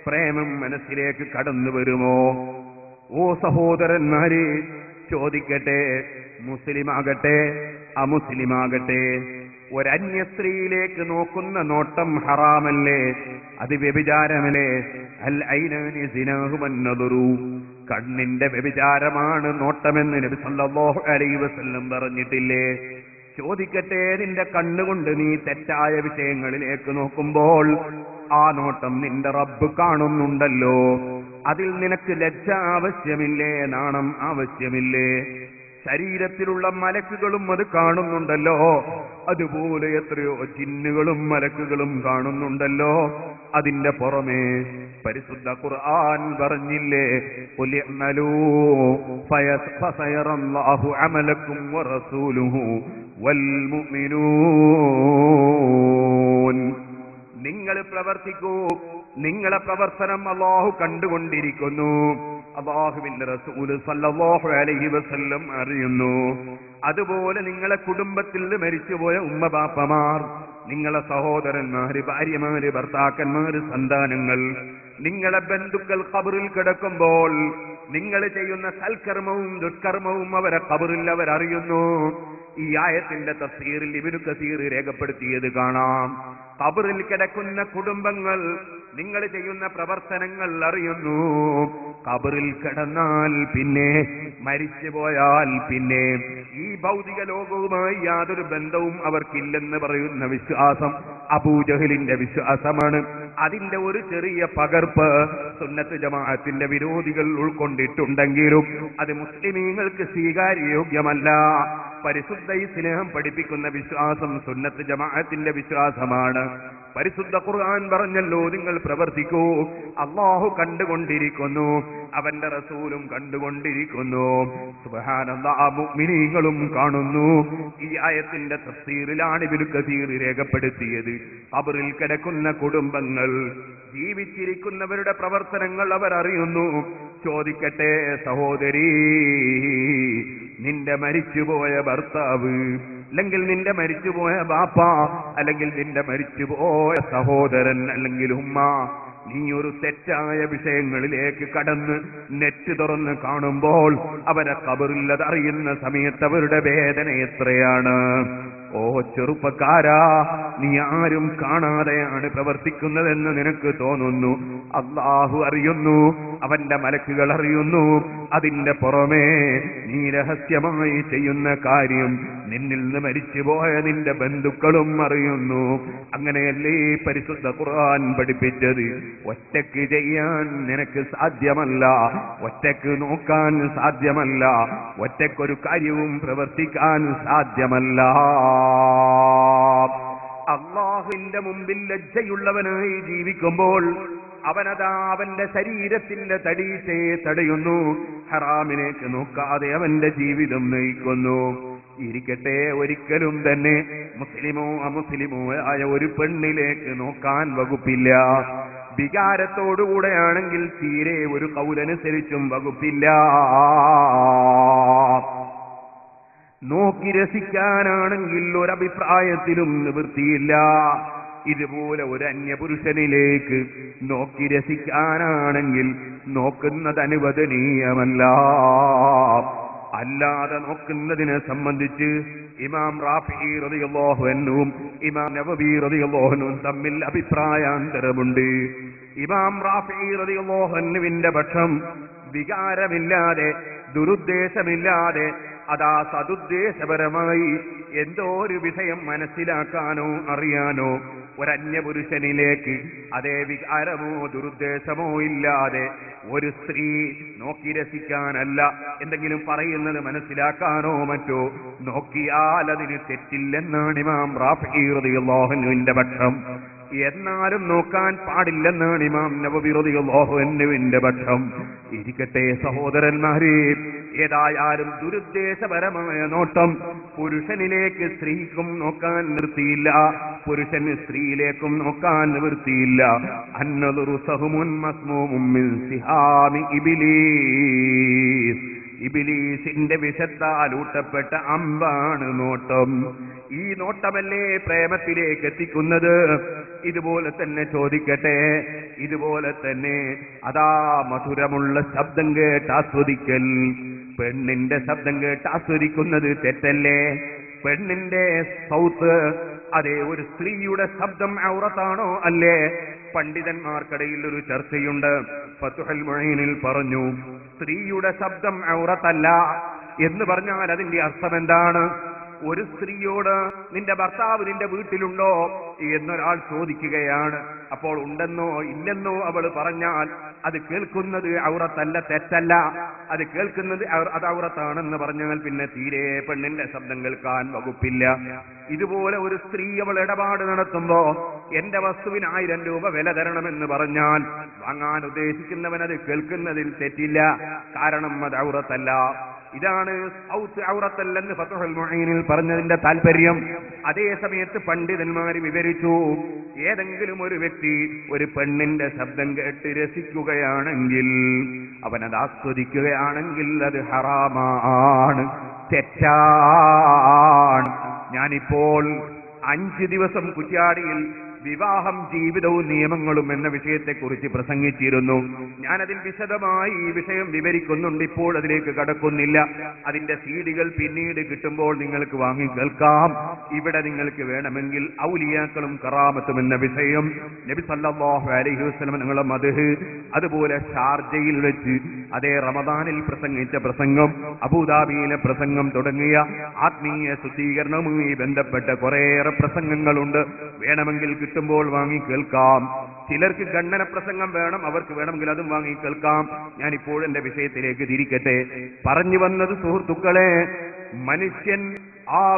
പ്രേമം മനസ്സിലേക്ക് കടന്നു വരുമോ? ഓ സഹോദരന്മാരെ, ചോദിക്കട്ടെ, മുസ്ലിമാകട്ടെ അമുസ്ലിമാകട്ടെ, ഒരന്യ സ്ത്രീയിലേക്ക് നോക്കുന്ന നോട്ടം ഹറാമല്ലേ? അത് വ്യഭിചാരമല്ലേ? അൽ ഐനാനി സിനാഹുമൻ നദറു, കണ്ണിന്റെ വ്യഭിചാരമാണ് നോട്ടമെന്ന് നബി സല്ലല്ലാഹു അലൈഹി വസല്ലം പറഞ്ഞിട്ടില്ലേ? ചോദിക്കട്ടെ, നിന്റെ കണ്ണുകൊണ്ട് നീ തെറ്റായ വിഷയങ്ങളിലേക്ക് നോക്കുമ്പോൾ ആ നോട്ടം നിന്റെ റബ്ബ് കാണുന്നുണ്ടല്ലോ. അതിൽ നിനക്ക് ലജ്ജ ആവശ്യമില്ലേ? നാണം ആവശ്യമില്ലേ? ശരീരത്തിലുള്ള മലക്കുകളും അത് കാണുന്നുണ്ടല്ലോ. അതുപോലെ എത്രയോ ജിന്നുകളും മലക്കുകളും കാണുന്നുണ്ടല്ലോ. അതിന്റെ പുറമെ പരിശുദ്ധ ഖുർആൻ പറഞ്ഞില്ലേ, ഖുൽ ഇഅ്മലൂ ഫസയറല്ലാഹു അമലക്കും വറസൂലുഹു വൽ മുഅ്മിനൂൻ. നിങ്ങൾ പ്രവർത്തിക്കൂ, നിങ്ങളെ പ്രവർത്തനം അല്ലാഹു കണ്ടുകൊണ്ടിരിക്കുന്നു. അല്ലാഹുവിന്റെ റസൂൽ സല്ലല്ലാഹു അലൈഹി വസല്ലം അറിയുന്നു. അതുപോലെ നിങ്ങളെ കുടുംബത്തിൽ മരിച്ചുപോയ ഉമ്മ ബാപ്പമാർ, നിങ്ങളെ സഹോദരന്മാര്, ഭാര്യമാര്, ഭർത്താക്കന്മാര്, സന്താനങ്ങൾ, നിങ്ങളെ ബന്ധുക്കൾ ഖബറിൽ കിടക്കുമ്പോൾ നിങ്ങൾ ചെയ്യുന്ന സൽക്കർമ്മവും ദുഷ്കർമ്മവും അവരെ ഖബറിൽ അവരറിയുന്നു. ഈ ആയത്തിന്റെ തഫ്സീറിൽ ഇബ്നു കസീർ രേഖപ്പെടുത്തിയത് കാണാം. ഖബറിൽ കിടക്കുന്ന കുടുംബങ്ങൾ നിങ്ങൾ ചെയ്യുന്ന പ്രവർത്തനങ്ങൾ അറിയുന്നു. ഖബറിൽ കിടന്നാൽ പിന്നെ, മരിച്ചുപോയാൽ പിന്നെ ഈ ഭൗതിക ലോകവുമായി യാതൊരു ബന്ധവും അവർക്കില്ലെന്ന് പറയുന്ന വിശ്വാസം അബൂജഹലിന്റെ വിശ്വാസമാണ്. അതിന്റെ ഒരു ചെറിയ പകർപ്പ് സുന്നത്ത് ജമാഅത്തിന്റെ വിരോധികൾ ഉൾക്കൊണ്ടിട്ടുണ്ടെങ്കിലും അത് മുസ്ലിമീങ്ങൾക്ക് സ്വീകാര്യോഗ്യമല്ല. പരിശുദ്ധ ഇസ്ലാം പഠിപ്പിക്കുന്ന വിശ്വാസം സുന്നത്ത് ജമാഅത്തിന്റെ വിശ്വാസമാണ്. പരിശുദ്ധ ഖുർആൻ പറഞ്ഞല്ലോ, നിങ്ങൾ പ്രവർത്തിക്കൂ, അല്ലാഹു കണ്ടുകൊണ്ടിരിക്കുന്നു, അവന്റെ റസൂലും കണ്ടുകൊണ്ടിരിക്കുന്നു. സുബ്ഹാനല്ലാഹ്, മുഅ്മിനീങ്ങളും കാണുന്നു. ഈ ആയത്തിന്റെ തഫ്സീറിലാണ് ഇബ്നു കസീർ രേഖപ്പെടുത്തിയത്. ഖബറിൽ കിടക്കുന്ന കുടുംബങ്ങൾ, ജീവിച്ചിരിക്കുന്നവരുടെ പ്രവർത്തനങ്ങൾ അവർ അറിയുന്നു. ചോദിക്കട്ടെ സഹോദരി, നിന്റെ മരിച്ചുപോയ ഭർത്താവ്, അല്ലെങ്കിൽ നിന്റെ മരിച്ചുപോയ ബാപ്പ, അല്ലെങ്കിൽ നിന്റെ മരിച്ചുപോയ സഹോദരൻ, അല്ലെങ്കിൽ ഉമ്മ, നീ ഒരു തെറ്റായ വിഷയങ്ങളിലേക്ക് കടന്ന് നെറ്റ് തുറന്ന് കാണുമ്പോൾ അവരെ ഖബറിൽ അതറിയുന്ന സമയത്ത് അവരുടെ വേദന എത്രയാണ്? ഓ ചെറുപ്പക്കാരാ, നീ ആരും കാണാതെയാണ് പ്രവർത്തിക്കുന്നതെന്ന് നിനക്ക് തോന്നുന്നു. അല്ലാഹു അറിയുന്നു, അവന്റെ മലക്കുകൾ അറിയുന്നു. അതിന്റെ പുറമേ നീ രഹസ്യമായി ചെയ്യുന്ന കാര്യം നിന്നിൽ നിന്ന് മരിച്ചുപോയ നിന്റെ ബന്ധുക്കളും അറിയുന്നു. അങ്ങനെയല്ലേ പരിശുദ്ധ ഖുർആൻ പഠിപ്പിച്ചത്? ഒറ്റയ്ക്ക് ചെയ്യാൻ നിനക്ക് സാധ്യമല്ല, ഒറ്റയ്ക്ക് നോക്കാൻ സാധ്യമല്ല, ഒറ്റയ്ക്കൊരു കാര്യവും പ്രവർത്തിക്കാൻ സാധ്യമല്ല. അല്ലാഹുവിന്റെ മുമ്പിൽ ലജ്ജയുള്ളവനായി ജീവിക്കുമ്പോൾ അവനതാ അവന്റെ ശരീരത്തിന്റെ തടീച്ചയെ തടയുന്നു, ഹറാമിലേക്ക് നോക്കാതെ അവന്റെ ജീവിതം നയിക്കുന്നു. ഇരിക്കട്ടെ, ഒരിക്കലും തന്നെ മുസ്ലിമോ അമുസ്ലിമോ ആയ ഒരു പെണ്ണിലേക്ക് നോക്കാൻ വകുപ്പില്ല. വികാരത്തോടുകൂടെയാണെങ്കിൽ തീരെ ഒരു കൗലനുസരിച്ചും വകുപ്പില്ല. നോക്കി രസിക്കാനാണെങ്കിൽ ഒരഭിപ്രായത്തിലും നിവൃത്തിയില്ല. ഇതുപോലെ ഒരു അന്യപുരുഷനിലേക്ക് നോക്കി രസിക്കാനാണെങ്കിൽ നോക്കുന്നത് അനുവദനീയമല്ല. അല്ലാതെ നോക്കുന്നതിനെ സംബന്ധിച്ച് ഇമാം റാഫിഈ റളിയല്ലാഹു അൻഹുവും ഇമാം നവവി റളിയല്ലാഹു അൻഹുവും തമ്മിൽ അഭിപ്രായാന്തരമുണ്ട്. ഇമാം റാഫിഈ റളിയല്ലാഹു അൻഹുവിന്റെ പക്ഷം വികാരമില്ലാതെ ദുരുദ്ദേശമില്ലാതെ അതാ സതുദ്ദേശപരമായി എന്തോ ഒരു വിഷയം മനസ്സിലാക്കാനോ അറിയാനോ ഒരന്യപുരുഷനിലേക്ക് അതേ വികാരമോ ദുരുദ്ദേശമോ ഇല്ലാതെ ഒരു സ്ത്രീ നോക്കി രസിക്കാനല്ല, എന്തെങ്കിലും പറയുന്നത് മനസ്സിലാക്കാനോ മറ്റോ നോക്കിയാൽ അതിന് തെറ്റില്ലെന്നാണ് ഇമാം റാഫിഈ റളിയല്ലാഹു അൻഹുവിന്റെ പക്ഷം. എന്നാലും നോക്കാൻ പാടില്ലെന്നാണ് ഇമാം നവവി റളിയല്ലാഹു അൻഹുവിന്റെ പക്ഷം. ഇരിക്കട്ടെ സഹോദരന്മാരെ, ഏതായാലും ദുരുദ്ദേശപരമായ നോട്ടം പുരുഷനിലേക്ക് സ്ത്രീക്കും നോക്കാൻ നിർത്തിയില്ല, പുരുഷന് സ്ത്രീയിലേക്കും നോക്കാൻ നിവൃത്തിയില്ല. അന്നദുറു സഹ്മുൻ മസ്മൂമുൻ മിൻ സിഹാമി ഇബ്ലീസ്, ഇബ്ലീസിന്റെ വിഷത്താൽ ഊട്ടപ്പെട്ട അമ്പാണ് നോട്ടം. ഈ നോട്ടമല്ലേ പ്രേമത്തിലേക്ക് എത്തിക്കുന്നത്? ഇതുപോലെ തന്നെ ചോദിക്കട്ടെ, ഇതുപോലെ തന്നെ അതാ മധുരമുള്ള ശബ്ദം കേട്ട് ആസ്വദിക്കൽ, പെണ്ണിന്റെ ശബ്ദം കേട്ട് ആസ്വദിക്കുന്നത് തെറ്റല്ലേ? പെണ്ണിന്റെ സൗത്ത് അതേ ഒരു സ്ത്രീയുടെ ശബ്ദം ഔറത്താണോ അല്ലേ? പണ്ഡിതന്മാർക്കിടയിൽ ഒരു ചർച്ചയുണ്ട്. ഫത്ഹുൽ മുഈനിൽ പറഞ്ഞു, സ്ത്രീയുടെ ശബ്ദം ഔറത്തല്ല എന്ന് പറഞ്ഞാൽ അതിന്റെ അർത്ഥം എന്താണ്? ഒരു സ്ത്രീയോട് നിന്റെ ഭർത്താവ് നിന്റെ വീട്ടിലുണ്ടോ എന്നൊരാൾ ചോദിക്കുകയാണ്. അപ്പോൾ ഉണ്ടെന്നോ ഇല്ലെന്നോ അവൾ പറഞ്ഞാൽ അത് കേൾക്കുന്നത് ഔറത്തല്ല, തെറ്റല്ല. അത് കേൾക്കുന്നത് അത് ഔറത്താണെന്ന് പറഞ്ഞാൽ പിന്നെ തീരെ പെണ്ണിന്റെ ശബ്ദം കേൾക്കാൻ വകുപ്പില്ല. ഇതുപോലെ ഒരു സ്ത്രീ അവൾ ഇടപാട് നടത്തുമ്പോ എന്റെ വസ്തുവിന് 1000 രൂപ വില തരണമെന്ന് പറഞ്ഞാൽ വാങ്ങാൻ ഉദ്ദേശിക്കുന്നവൻ അത് കേൾക്കുന്നതിൽ തെറ്റില്ല, കാരണം അത് ഔറത്തല്ല. ഇതാണ് സൗത്ത് ഔറത്തല്ലെന്ന് ഫത്ഹുൽ മുഈനിൽ പറഞ്ഞതിന്റെ താല്പര്യം. അതേ സമയത്ത് പണ്ഡിതന്മാർ വിവരിച്ചു, ഏതെങ്കിലും ഒരു വ്യക്തി ഒരു പെണ്ണിന്റെ ശബ്ദം കേട്ട് രസിക്കുകയാണെങ്കിൽ, അവനത് ആസ്വദിക്കുകയാണെങ്കിൽ അത് ഹറാമാണ്, തെറ്റാണ്. ഞാനിപ്പോൾ 5 ദിവസം കുറ്റ്യാടിയിൽ വിവാഹം ജീവിതവും നിയമങ്ങളും എന്ന വിഷയത്തെക്കുറിച്ച് പ്രസംഗിച്ചിരുന്നു. ഞാനതിൽ വിശദമായി ഈ വിഷയം വിവരിക്കുന്നുണ്ട്, ഇപ്പോൾ അതിലേക്ക് കടക്കുന്നില്ല. അതിന്റെ സീഡികൾ പിന്നീട് കിട്ടുമ്പോൾ നിങ്ങൾക്ക് വാങ്ങി കേൾക്കാം. ഇവിടെ നിങ്ങൾക്ക് വേണമെങ്കിൽ ഔലിയാക്കളും കറാമത്തും എന്ന വിഷയം നബി സല്ലല്ലാഹു അലൈഹി വസല്ലം നിങ്ങളുടെ മദ്ഹ്, അതുപോലെ ഷാർജയിൽ വെച്ച് അതേ റമദാനിൽ പ്രസംഗിച്ച പ്രസംഗം, അബൂദാബിയിലെ പ്രസംഗം തുടങ്ങിയ ആത്മീയ ശുദ്ധീകരണവുമായി ബന്ധപ്പെട്ട കുറേയേറെ പ്രസംഗങ്ങളുണ്ട്. വേണമെങ്കിൽ കിട്ടുമ്പോൾ വാങ്ങി കേൾക്കാം. ചിലർക്ക് ഖണ്ഡന പ്രസംഗം വേണം, അവർക്ക് വേണമെങ്കിൽ അതും വാങ്ങി കേൾക്കാം. ഞാനിപ്പോൾ എന്റെ വിഷയത്തിലേക്ക് തിരിക്കട്ടെ. പറഞ്ഞു വന്നത് സുഹൃത്തുക്കളെ,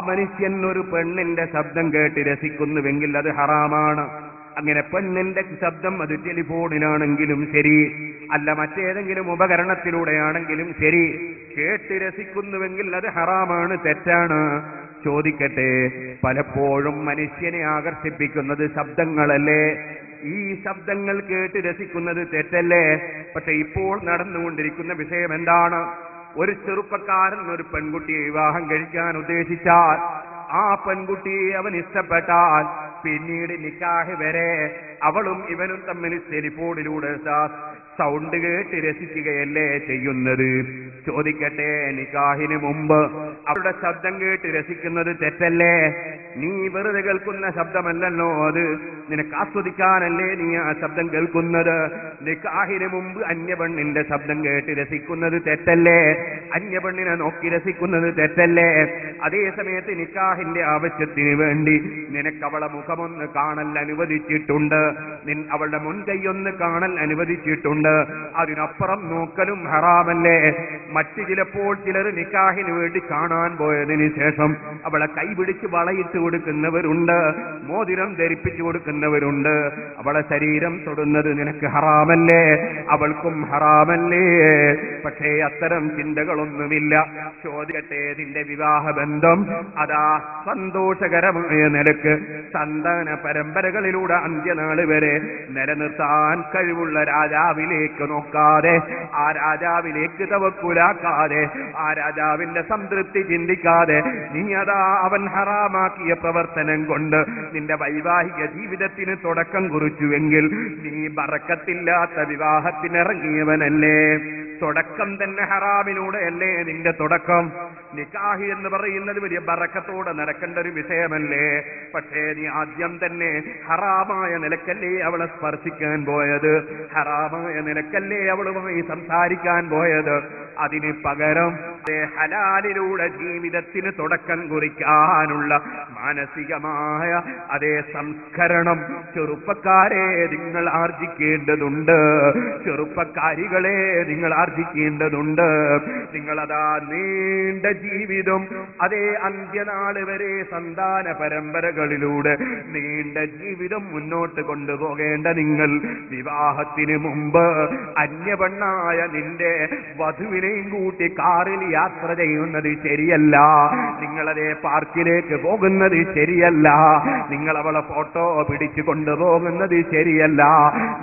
മനുഷ്യൻ ഒരു പെണ്ണിന്റെ ശബ്ദം കേട്ട് രസിക്കുന്നുവെങ്കിൽ അത് ഹറാമാണ്. അങ്ങനെ പെണ്ണിന്റെ ശബ്ദം അത് ടെലിഫോണിലാണെങ്കിലും ശരി, അല്ല മറ്റേതെങ്കിലും ഉപകരണത്തിലൂടെയാണെങ്കിലും ശരി, കേട്ട് രസിക്കുന്നുവെങ്കിൽ അത് ഹറാമാണ്, തെറ്റാണ്. ചോദിക്കട്ടെ, പലപ്പോഴും മനുഷ്യനെ ആകർഷിപ്പിക്കുന്നത് ശബ്ദങ്ങളല്ലേ? ഈ ശബ്ദങ്ങൾ കേട്ട് രസിക്കുന്നത് തെറ്റല്ലേ? പക്ഷെ ഇപ്പോൾ നടന്നുകൊണ്ടിരിക്കുന്ന വിഷയം എന്താണ്? ഒരു ചെറുപ്പക്കാരൻ ഒരു പെൺകുട്ടിയെ വിവാഹം കഴിക്കാൻ ഉദ്ദേശിച്ചാൽ, ആ പെൺകുട്ടിയെ അവൻ ഇഷ്ടപ്പെട്ടാൽ പിന്നീട് നിക്കാഹ് വരെ അവളും ഇവനും തമ്മിൽ ടെലിഫോണിലൂടെ സൗണ്ട് കേട്ട് രസിക്കുകയല്ലേ ചെയ്യുന്നത്? ചോദിക്കട്ടെ, നിക്കാഹിന് മുമ്പ് അവരുടെ ശബ്ദം കേട്ട് രസിക്കുന്നത് തെറ്റല്ലേ? നീ വെറുതെ കേൾക്കുന്ന ശബ്ദമല്ലല്ലോ അത്, നിനക്ക് ആസ്വദിക്കാനല്ലേ നീ ആ ശബ്ദം കേൾക്കുന്നത്. നിക്കാഹിന് മുമ്പ് അന്യപെണ്ണിന്റെ ശബ്ദം കേട്ട് രസിക്കുന്നത് തെറ്റല്ലേ? അന്യപെണ്ണിനെ നോക്കി രസിക്കുന്നത് തെറ്റല്ലേ? അതേ സമയത്ത് നിക്കാഹിന്റെ ആവശ്യത്തിന് വേണ്ടി നിനക്ക് അവളെ മുഖമൊന്ന് കാണൽ അനുവദിച്ചിട്ടുണ്ട്, അവളുടെ മുൻകൈയൊന്ന് കാണൽ അനുവദിച്ചിട്ടുണ്ട്. അതിനപ്പുറം നോക്കലും ഹറാമല്ലേ? മറ്റു ചിലപ്പോൾ ചിലർ നിക്കാഹിന് വേണ്ടി കാണാൻ പോയതിന് ശേഷം അവളെ കൈപിടിച്ച് വളയിട്ട് കൊടുക്കുന്നവരുണ്ട്, മോതിരം ധരിപ്പിച്ചു കൊടുക്കുന്നവരുണ്ട്. അവളെ ശരീരം തൊടുന്നത് നിനക്ക് ഹറാമല്ലേ? അവൾക്കും ഹറാമല്ലേ? പക്ഷേ അത്തരം ചിന്തകളൊന്നുമില്ല. ചോദിക്കട്ടെ, നിന്റെ വിവാഹ ബന്ധം അതാ സന്തോഷകരമായ നിലക്ക് സന്താന പരമ്പരകളിലൂടെ അന്ത്യനാൾ വരെ നിലനിർത്താൻ കഴിവുള്ള രാജാവിലേക്ക് നോക്കാതെ, ആ രാജാവിലേക്ക് തവക്കുലാക്കാതെ, ആ രാജാവിന്റെ സംതൃപ്തി ചിന്തിക്കാതെ, നീ അതാ അവൻ ഹറാമാക്കിയ പ്രവർത്തനം കൊണ്ട് നിന്റെ വൈവാഹിക ജീവിതത്തിന് തുടക്കം കുറിച്ചുവെങ്കിൽ നീ ബറക്കത്തില്ലാത്ത വിവാഹത്തിനിറങ്ങിയവനല്ലേ? തുടക്കം തന്നെ ഹറാമിലൂടെയല്ലേ നിന്റെ തുടക്കം? നിക്കാഹ് എന്ന് പറയുന്നത് വലിയ ബറക്കത്തോടെ നടക്കേണ്ട ഒരു വിഷയമല്ലേ? പക്ഷേ നീ ആദ്യം തന്നെ ഹറാമായ നിലക്കല്ലേ അവളെ സ്പർശിക്കാൻ പോയത്, ഹറാമായ നിലക്കല്ലേ അവളുമായി സംസാരിക്കാൻ പോയത്. അതിന് പകരം ഹലാലിലൂടെ ജീവിതത്തിന് തുടക്കം കുറിക്കാനുള്ള മാനസികമായ അതേ സംസ്കരണം ചെറുപ്പക്കാരെ നിങ്ങൾ ആർജിക്കേണ്ടതുണ്ട്, ചെറുപ്പക്കാരികളെ നിങ്ങൾ ആർജിക്കേണ്ടതുണ്ട്. നിങ്ങളതാ നീണ്ട ജീവിതം, അതേ അന്ത്യനാള് വരെ സന്താന പരമ്പരകളിലൂടെ നീണ്ട ജീവിതം മുന്നോട്ട് കൊണ്ടുപോകേണ്ട നിങ്ങൾ വിവാഹത്തിന് മുമ്പ് അന്യപെണ്ണായ നിന്റെ വധുവിനെയും കൂട്ടി കാറിൽ യാത്ര ചെയ്യുന്നത് ശരിയല്ല. നിങ്ങളതേ പാർക്കിലേക്ക് പോകുന്നത് ശരിയല്ല. നിങ്ങൾ അവളെ ഫോട്ടോ പിടിച്ചു കൊണ്ടുപോകുന്നത് ശരിയല്ല.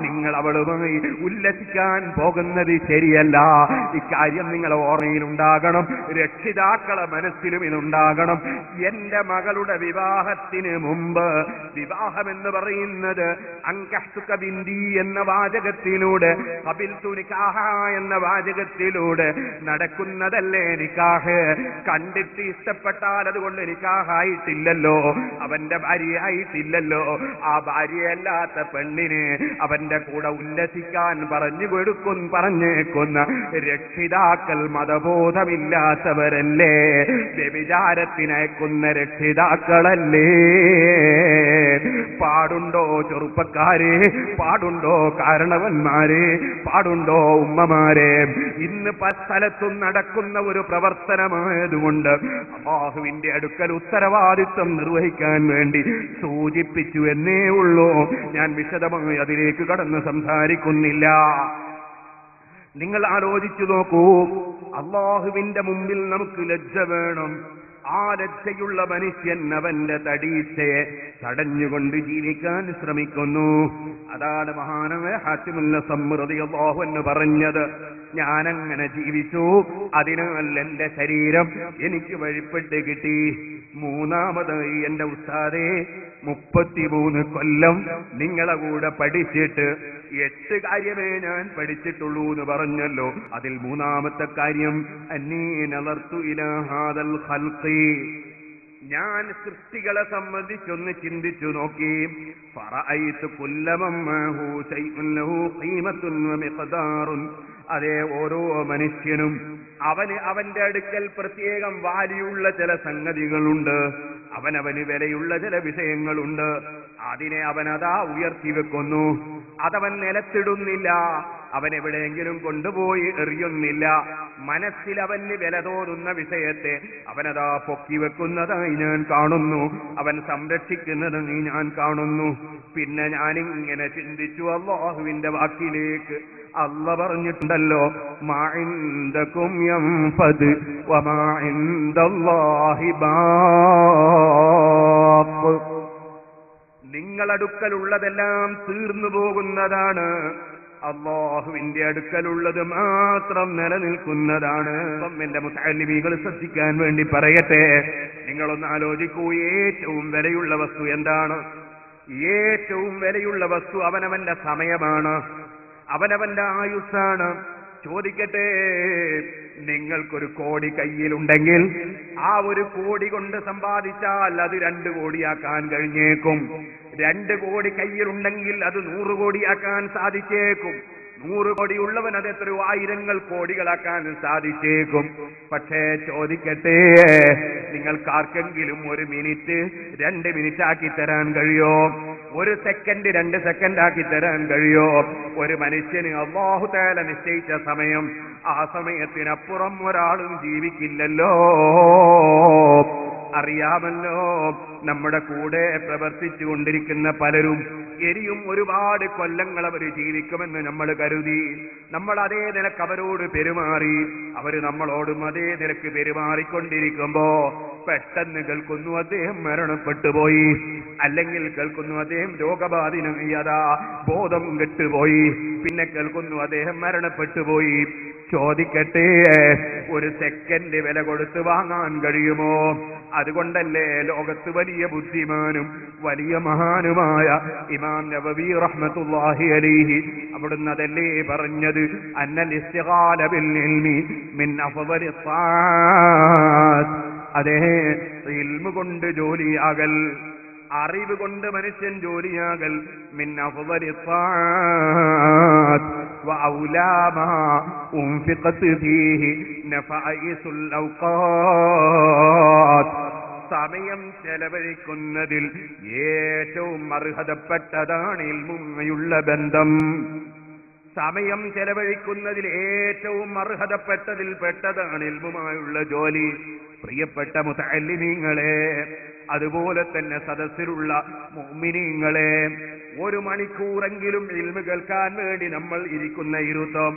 നിങ്ങൾ അവളുമായി ഉല്ലസിക്കാൻ പോകുന്നത് ശരിയല്ല. ഇക്കാര്യം നിങ്ങളെ ഓർമ്മയിലുണ്ടാകണം, രക്ഷിതാക്കളെ മനസ്സിലും ഇതുണ്ടാകണം. എന്റെ മകളുടെ വിവാഹത്തിന് മുമ്പ്, വിവാഹമെന്ന് പറയുന്നത് അൻകഹ്തുക ബിന്തി എന്ന വാചകത്തിലൂടെ, ഖബിൽതു നികാഹ എന്ന വാചകത്തിലൂടെ നടക്കുന്നതല്ലേ നിക്കാഹ്. കണ്ടിട്ട് ഇഷ്ടപ്പെട്ടാൽ അതുകൊണ്ട് നിക്കാഹായിട്ടില്ലല്ലോ, അവന്റെ ഭാര്യയായിട്ടില്ലല്ലോ. ആ ഭാര്യയല്ലാത്ത പെണ്ണിന് അവന്റെ കൂടെ ഉല്ലസിക്കാൻ പറഞ്ഞേക്കുന്ന രക്ഷിതാക്കൾ മതബോധമില്ലാത്തവരല്ലേ, വ്യഭിചാരത്തിനയക്കുന്ന രക്ഷിതാക്കളല്ലേ? പാടുണ്ടോ ചെറുപ്പക്കാരെ, പാടുണ്ടോ കാരണവന്മാരെ, പാടുണ്ടോ ഉമ്മമാരെ? ഇന്ന് പല സ്ഥലത്തും നടക്കുന്ന ഒരു പ്രവർത്തനമായതുകൊണ്ട് അല്ലാഹുവിന്റെ അടുക്കൽ ഉത്തരവാദിത്വം നിർവഹിക്കാൻ വേണ്ടി സൂചിപ്പിച്ചു എന്നേ ഉള്ളൂ. ഞാൻ വിശദമായി അതിലേക്ക് കടന്ന് സംസാരിക്കുന്നില്ല. നിങ്ങൾ ആലോചിച്ചു നോക്കൂ, അല്ലാഹുവിന്റെ മുമ്പിൽ നമുക്ക് ലജ്ജ വേണം. ആ ലജ്ജയുള്ള മനുഷ്യൻ അവന്റെ തടീച്ചയെ തടഞ്ഞുകൊണ്ട് ജീവിക്കാൻ ശ്രമിക്കുന്നു. അതാണ് മഹാനായ ഹാത്തിമുൽ അസ്സം റളിയല്ലാഹു അൻഹു പറഞ്ഞത്. ഞാനങ്ങനെ ജീവിച്ചു, അതിനാൽ എന്റെ ശരീരം എനിക്ക് വഴിപ്പെട്ട് കിട്ടി. മൂന്നാമതായി എന്റെ ഉസ്താദേ, 33 കൊല്ലം നിങ്ങളെ കൂടെ പഠിച്ചിട്ട് 8 കാര്യമേ ഞാൻ പഠിച്ചിട്ടുള്ളൂ എന്ന് പറഞ്ഞല്ലോ. അതിൽ മൂന്നാമത്തെ കാര്യം അന്നീ നളർത്തു ഇലാ ഹാദൽ ഖൽഖി, ഞാൻ സൃഷ്ടികളെ സംബന്ധിച്ചൊന്ന് ചിന്തിച്ചു നോക്കി. ഫറഅയ്തു കുല്ലമൻ മഅഹു ശൈഉൻ ലഹു ഖീമത്തുൻ വമിഖ്ദാറുൻ, അതേ ഓരോ മനുഷ്യനും അവന്റെ അടുക്കൽ പ്രത്യേകം വാല്യുള്ള ചില സംഗതികളുണ്ട്, അവനവന് വിലയുള്ള ചില വിഷയങ്ങളുണ്ട്. അതിനെ അവനതാ ഉയർത്തി വെക്കുന്നു, അതവൻ നിലത്തിടുന്നില്ല, അവൻ എവിടെയെങ്കിലും കൊണ്ടുപോയി എറിയുന്നില്ല. മനസ്സിൽ അവന് വില തോന്നുന്ന വിഷയത്തെ അവനതാ പൊക്കി വെക്കുന്നതായി ഞാൻ കാണുന്നു, അവൻ സംരക്ഷിക്കുന്നതായി ഞാൻ കാണുന്നു. പിന്നെ ഞാനിങ്ങനെ ചിന്തിച്ചു അല്ലാഹുവിന്റെ വാക്കിലേക്ക്. അല്ല പറഞ്ഞിട്ടുണ്ടല്ലോ, മാ ഇൻദകും യൻഫദ് വമാ ഇൻദല്ലാഹി ബാഖ്, നിങ്ങളടുക്കലുള്ളതെല്ലാം തീർന്നു പോകുന്നതാണ്, അല്ലാഹുവിന്റെ അടുക്കലുള്ളത് മാത്രം നിലനിൽക്കുന്നതാണ്. എന്റെ മുതഅല്ലിമീങ്ങൾ ശ്രദ്ധിക്കാൻ വേണ്ടി പറയട്ടെ, നിങ്ങളൊന്ന് ആലോചിക്കൂ, ഏറ്റവും വിലയുള്ള വസ്തു എന്താണ്? ഏറ്റവും വിലയുള്ള വസ്തു അവനവന്റെ സമയമാണ്, അവനവന്റെ ആയുസ്സാണ്. ചോദിക്കട്ടെ, നിങ്ങൾക്കൊരു കോടി കയ്യിലുണ്ടെങ്കിൽ ആ 1 കോടി കൊണ്ട് സമ്പാദിച്ചാൽ അത് 2 കോടിയാക്കാൻ കഴിഞ്ഞേക്കും. 2 കോടി കയ്യിലുണ്ടെങ്കിൽ അത് 100 കോടിയാക്കാൻ സാധിച്ചേക്കും. 100 കോടി ഉള്ളവൻ അത് എത്രയോ ആയിരങ്ങൾ കോടികളാക്കാൻ സാധിച്ചേക്കും. പക്ഷേ ചോദിക്കട്ടെ, നിങ്ങൾക്കാർക്കെങ്കിലും 1 മിനിറ്റ് 2 മിനിറ്റ് ആക്കി തരാൻ കഴിയോ? 1 സെക്കൻഡ് 2 സെക്കൻഡ് ആക്കി തരാൻ കഴിയോ? ഒരു മനുഷ്യന് അല്ലാഹു തആല നിശ്ചയിച്ച സമയം, ആ സമയത്തിനപ്പുറം ഒരാളും ജീവിക്കില്ലല്ലോ. അറിയാമല്ലോ, നമ്മുടെ കൂടെ പ്രവർത്തിച്ചു കൊണ്ടിരിക്കുന്ന പലരും ഇനിയും ഒരുപാട് കൊല്ലങ്ങൾ അവർ ജീവിക്കുമെന്ന് നമ്മൾ കരുതി. നമ്മൾ അതേ നിലക്ക് അവരോട് പെരുമാറി, അവർ നമ്മളോടും അതേ നിലക്ക് പെരുമാറിക്കൊണ്ടിരിക്കുമ്പോ പെട്ടെന്ന് കേൾക്കുന്നു അദ്ദേഹം മരണപ്പെട്ടു പോയി, അല്ലെങ്കിൽ കേൾക്കുന്നു അദ്ദേഹം രോഗബാധിതനായി, അതാ ബോധം കെട്ടുപോയി, പിന്നെ കേൾക്കുന്നു അദ്ദേഹം മരണപ്പെട്ടു പോയി. ചോദിക്കട്ടെ, ഒരു സെക്കൻഡ് വില കൊടുത്ത് വാങ്ങാൻ കഴിയുമോ? അതുകൊണ്ടല്ലേ ലോകത്ത് വലിയ ബുദ്ധിമാനും വലിയ മഹാനുമായ ഇമാം നവവി റഹ്മത്തുള്ളാഹി അലൈഹി അവിടുന്ന് അതല്ലേ പറഞ്ഞത്, അന്നൽ ഇസ്തിഗാല ബിൽ ഇൽമി മിൻ അഫ്ളലി ത്വാഅത്ത്. അതേ, ഇൽമു കൊണ്ട് ജോലിയാകൽ, അറിവ് കൊണ്ട് മനുഷ്യൻ ജോലിയാകൽ മിൻ അഫ്ളലി ത്വാഅത്ത് വഔലാ മാ ഉൻഫിഖത് ഫീഹി നഫഅയിസുൽ ഔഖാത്ത്. സമയം ചെലവഴിക്കുന്നതിൽ ഏറ്റവും അർഹതപ്പെട്ടതാണ് ഇൽമുമായുള്ള ബന്ധം. സമയം ചെലവഴിക്കുന്നതിൽ ഏറ്റവും അർഹതപ്പെട്ടതിൽ പെട്ടതാണ് ഇൽമുമായുള്ള ജോലി. പ്രിയപ്പെട്ട മുതഅല്ലിമീങ്ങളെ, അതുപോലെ തന്നെ സദസ്സിലുള്ള മുഅ്മിനീങ്ങളെ, 1 മണിക്കൂറെങ്കിലും ഇൽമു കേൾക്കാൻ വേണ്ടി നമ്മൾ ഇരിക്കുന്ന ഇരുത്തം,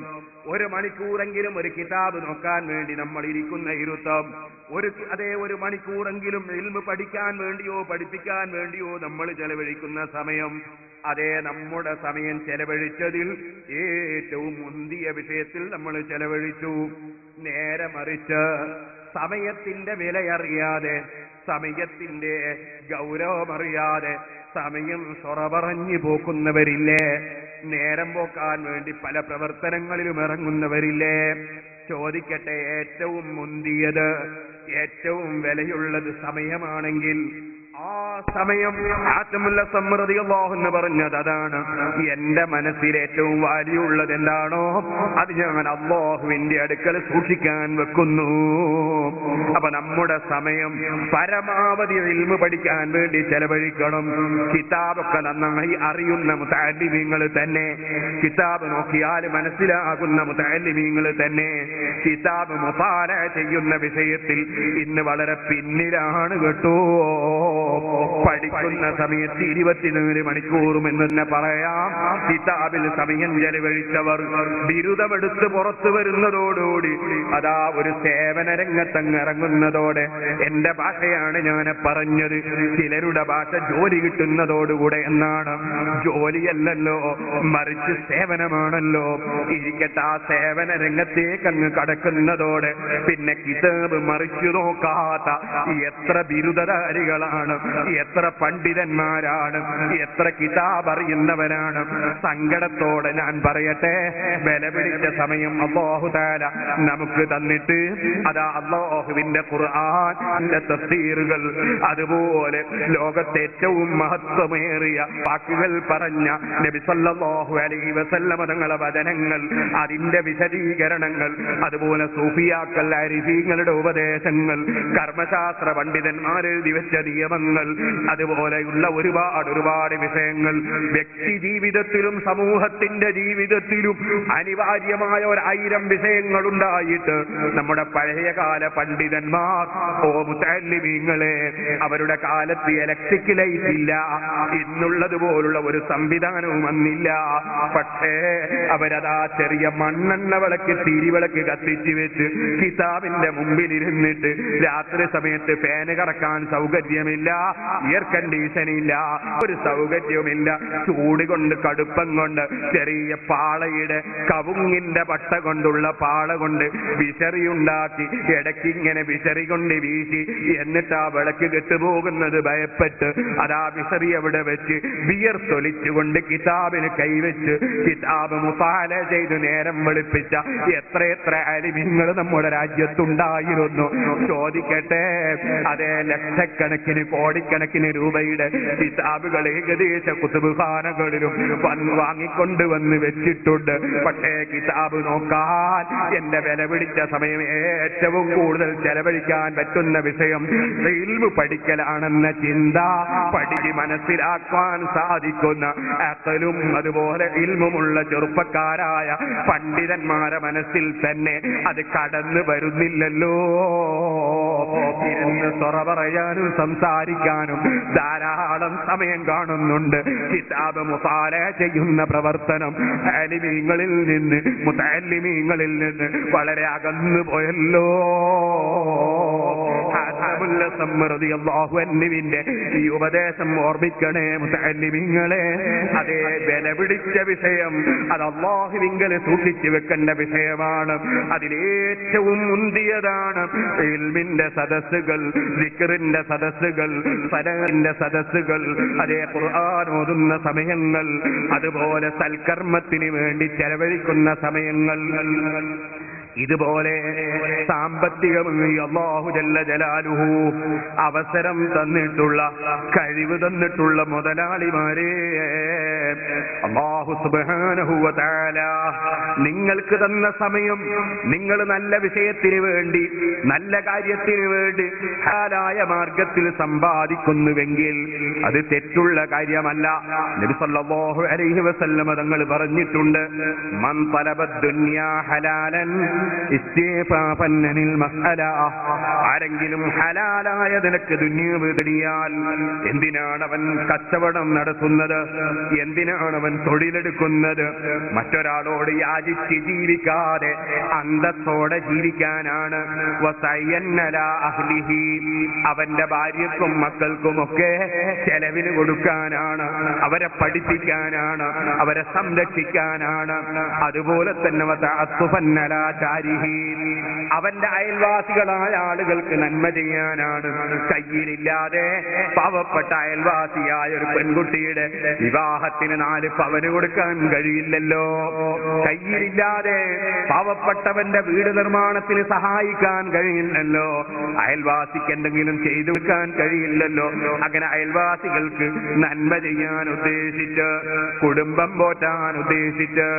1 മണിക്കൂറെങ്കിലും ഒരു കിതാബ് നോക്കാൻ വേണ്ടി നമ്മൾ ഇരിക്കുന്ന ഇരുത്തം, 1 മണിക്കൂറെങ്കിലും ഇൽമു പഠിക്കാൻ വേണ്ടിയോ പഠിപ്പിക്കാൻ വേണ്ടിയോ നമ്മൾ ചെലവഴിക്കുന്ന സമയം, അതേ നമ്മുടെ സമയം ചെലവഴിച്ചതിൽ ഏറ്റവും മുന്തിയ വിഷയത്തിൽ നമ്മൾ ചെലവഴിച്ചു. നേരെ മറിച്ച് സമയത്തിന്റെ വിലയറിയാതെ, സമയത്തിന്റെ ഗൗരവമറിയാതെ സമയം സൊറ പറഞ്ഞു പോക്കുന്നവരില്ലേ? നേരം പോക്കാൻ വേണ്ടി പല പ്രവർത്തനങ്ങളിലും ഇറങ്ങുന്നവരില്ലേ? ചോദിക്കട്ടെ, ഏറ്റവും മുന്തിയത്, ഏറ്റവും വിലയുള്ളത് സമയമാണെങ്കിൽ ആ സമയം ആറ്റമുല്ല സമ്മർദിയല്ലാഹു എന്ന് പറഞ്ഞത് അതാണ്. എന്റെ മനസ്സിൽ ഏറ്റവും വാല്യുള്ളത് എന്താണോ അത് ഞാൻ അല്ലാഹുവിന്റെ അടുക്കൽ സൂക്ഷിക്കാൻ വെക്കുന്നു. അപ്പൊ നമ്മുടെ സമയം പരമാവധി ഇൽമു പഠിക്കാൻ വേണ്ടി ചെലവഴിക്കണം. കിതാബൊക്കെ നന്നായി അറിയുന്ന മുതഅല്ലിമീങ്ങൾ തന്നെ, കിതാബ് നോക്കിയാൽ മനസ്സിലാകുന്ന മുതഅല്ലിമീങ്ങൾ തന്നെ കിതാബ് മുതാലഅ ചെയ്യുന്ന വിഷയത്തിൽ ഇന്ന് വളരെ പിന്നിലാണ് കേട്ടോ. പഠിക്കുന്ന സമയത്ത് 24 മണിക്കൂറും എന്ന് തന്നെ പറയാം. കിതാബിൽ സമയം ചെലവഴിച്ചവർ ബിരുദമെടുത്ത് പുറത്തു വരുന്നതോടുകൂടി അതാ ഒരു സേവന രംഗത്തങ്ങ് ഇറങ്ങുന്നതോടെ, എന്റെ ഭാഷയാണ് ഞാൻ പറഞ്ഞത്, ചിലരുടെ ഭാഷ ജോലി കിട്ടുന്നതോടുകൂടെ എന്നാണ്. ജോലിയല്ലല്ലോ, മറിച്ച് സേവനമാണല്ലോ. ഇരിക്കട്ടെ, ആ സേവന രംഗത്തേക്ക് അങ്ങ് കടക്കുന്നതോടെ പിന്നെ കിതാബ് മറിച്ചു നോക്കാത്ത എത്ര ബിരുദധാരികളാണ്, എത്ര പണ്ഡിതന്മാരാണ്, എത്ര കിതാബ് അറിയുന്നവരാണ്. സങ്കടത്തോടെ ഞാൻ പറയട്ടെ, വില പിടിച്ച സമയം അല്ലാഹു തആല നമുക്ക് തന്നിട്ട് അതാ അല്ലാഹുവിന്റെ ഖുർആന്റെ തഫ്സീറുകൾ, അതുപോലെ ലോകത്തെ ഏറ്റവും മഹത്വമേറിയ വാക്കുകൾ പറഞ്ഞ നബി സല്ലല്ലാഹു അലൈഹി വസല്ലമ തങ്ങളുടെ വചനങ്ങൾ, അതിന്റെ വിശദീകരണങ്ങൾ, അതുപോലെ സൂഫിയാക്കൾ അരിഫീങ്ങളുടെ ഉപദേശങ്ങൾ, കർമ്മശാസ്ത്ര പണ്ഡിതന്മാർ എഴുതി വെച്ച നിയമങ്ങൾ, അതുപോലെയുള്ള ഒരുപാട് വിഷയങ്ങൾ വ്യക്തി ജീവിതത്തിലും സമൂഹത്തിന്റെ ജീവിതത്തിലും അനിവാര്യമായ 1000 വിഷയങ്ങൾ ഉണ്ടായിട്ട് നമ്മുടെ പഴയകാല പണ്ഡിതന്മാർ, ഓ മുതഅല്ലിമീങ്ങളെ, അവരുടെ കാലത്ത് ഇലക്ട്രിക് ലൈറ്റ് ഇല്ല, ഇന്നുള്ളതുപോലുള്ള ഒരു സംവിധാനവും വന്നില്ല. പക്ഷേ അവരതാ ചെറിയ മണ്ണെണ്ണ വിളക്ക്, തിരിവിളക്ക് കത്തിച്ചു വെച്ച് കിതാബിന്റെ മുമ്പിൽ ഇരുന്നിട്ട് രാത്രി സമയത്ത് ഫാന് കറക്കാൻ സൗകര്യമില്ല, എയർ കണ്ടീഷൻ ഇല്ല, ഒരു സൗകര്യവുമില്ല, ചൂട് കൊണ്ട് കടുപ്പം കൊണ്ട് ചെറിയ പാളയുടെ കവുങ്ങിന്റെ പട്ട കൊണ്ടുള്ള പാള കൊണ്ട് വിശറിയുണ്ടാക്കി ഇടയ്ക്ക് ഇങ്ങനെ വിശറി കൊണ്ട് വീശി, എന്നിട്ട് ആ വിളക്ക് കെട്ടുപോകുന്നത് ഭയപ്പെട്ട് അതാ വിശറി അവിടെ വെച്ച് വിയർത്തൊലിച്ചുകൊണ്ട് കിതാബിന് കൈവച്ച് കിതാബ് മുസാല ചെയ്ത് നേരം വെളുപ്പിച്ച എത്ര അലിമിങ്ങൾ നമ്മുടെ രാജ്യത്തുണ്ടായിരുന്നു. ചോദിക്കട്ടെ, അതേ ലക്ഷക്കണക്കിന് കോടിക്കണക്കിന് രൂപയുടെ കിതാബുകൾ ഏകദേശ കുതുബുഖാനകളിലും വാങ്ങിക്കൊണ്ടുവന്ന് വെച്ചിട്ടുണ്ട്. പക്ഷേ കിതാബ് നോക്കാൻ എന്റെ വില പിടിച്ച സമയം ഏറ്റവും കൂടുതൽ ചെലവഴിക്കാൻ പറ്റുന്ന വിഷയം ഇൽമു പഠിക്കലാണെന്ന ചിന്ത, പഠിച്ച് മനസ്സിലാക്കാൻ സാധിക്കുന്ന അഖലും അതുപോലെ ഇൽമുമുള്ള ചെറുപ്പക്കാരായ പണ്ഡിതന്മാരെ മനസ്സിൽ തന്നെ അത് കടന്നു വരുന്നില്ലല്ലോ. ഇരുന്ന് സൊറ പറയാനും സംസാരിക്കാനും ധാരാളം സമയം കാണുന്നുണ്ട്. കിതാബ് മുതാലഅ ചെയ്യുന്ന പ്രവർത്തനം അലിമീങ്ങളിൽ നിന്ന്, മുതഅല്ലിമീങ്ങളിൽ നിന്ന് വളരെ അകന്നു പോയല്ലോ. റളിയല്ലാഹു അൻഹുവിന്റെ ഈ ഉപദേശം ഓർമ്മിക്കണേ മുതഅല്ലിമീങ്ങളെ. അതേ വില പിടിച്ച വിഷയം, അത് അല്ലാഹുവിങ്കൽ സൂക്ഷിച്ചു വെക്കേണ്ട വിഷയമാണ്. അതിലേറ്റവും മുന്തിയതാണ് ഇൽമിന്റെ സദസ്സുകൾ, ദിക്റിന്റെ സദസ്സുകൾ, സലാത്തിന്റെ സദസ്സുകൾ, അതേ ഖുർആൻ ഓതുന്ന സമയങ്ങൾ, അതുപോലെ സൽക്കർമ്മത്തിന് വേണ്ടി ചെലവഴിക്കുന്ന സമയങ്ങൾ. ഇതുപോലെ സാമ്പത്തികമായി അല്ലാഹു ജല്ല ജലാലുഹു അവസരം തന്നിട്ടുള്ള, കഴിവ് തന്നിട്ടുള്ള മുതലാളിമാരെ, അല്ലാഹു സുബ്ഹാനഹു വ തആല നിങ്ങൾക്ക് തന്ന സമയം നിങ്ങൾ നല്ല വിഷയത്തിന് വേണ്ടി, നല്ല കാര്യത്തിന് വേണ്ടി ഹലാലായ മാർഗത്തിൽ സമ്പാദിക്കുന്നുവെങ്കിൽ അത് തെറ്റുള്ള കാര്യമല്ല. നബി സല്ലല്ലാഹു അലൈഹി വസല്ലം തങ്ങൾ പറഞ്ഞിട്ടുണ്ട്, മൻ തലബദ് ദുനിയാ ഹലാലൻ ഇസ്തിഫാഫൻ അനിൽ മസ്അല. ആരെങ്കിലും ഹലാലായ നിലക്ക് ദുനിയാവ് തേടിയാൽ, എന്തിനാണ് അവൻ കച്ചവടം നടത്തുന്നത്, എന്തിനാണ് അവൻ തൊഴിലെടുക്കുന്നത്? മറ്റൊരാളോട് യാചിച്ച് ജീവിക്കാതെ അന്തസ്സോടെ ജീവിക്കാനാണ്. അവന്റെ ഭാര്യക്കും മക്കൾക്കുമൊക്കെ ചെലവിന് കൊടുക്കാനാണ്, അവരെ പഠിപ്പിക്കാനാണ്, അവരെ സംരക്ഷിക്കാനാണ്. അതുപോലെ തന്നെ അവന്റെ അയൽവാസികളായ ആളുകൾക്ക് നന്മ ചെയ്യാനാണ്. കയ്യിലില്ലാതെ പാവപ്പെട്ട അയൽവാസിയായ ഒരു പെൺകുട്ടിയുടെ വിവാഹത്തിന് 4 പവന് കൊടുക്കാൻ കഴിയില്ലല്ലോ. കയ്യിലില്ലാതെ പാവപ്പെട്ടവന്റെ വീട് നിർമ്മാണത്തിന് സഹായിക്കാൻ കഴിയില്ലല്ലോ. അയൽവാസിക്ക് എന്തെങ്കിലും ചെയ്തു വെക്കാൻ കഴിയില്ലല്ലോ. അങ്ങനെ അയൽവാസികൾക്ക് നന്മ ചെയ്യാൻ ഉദ്ദേശിച്ച്, കുടുംബം പോറ്റാൻ ഉദ്ദേശിച്ച്,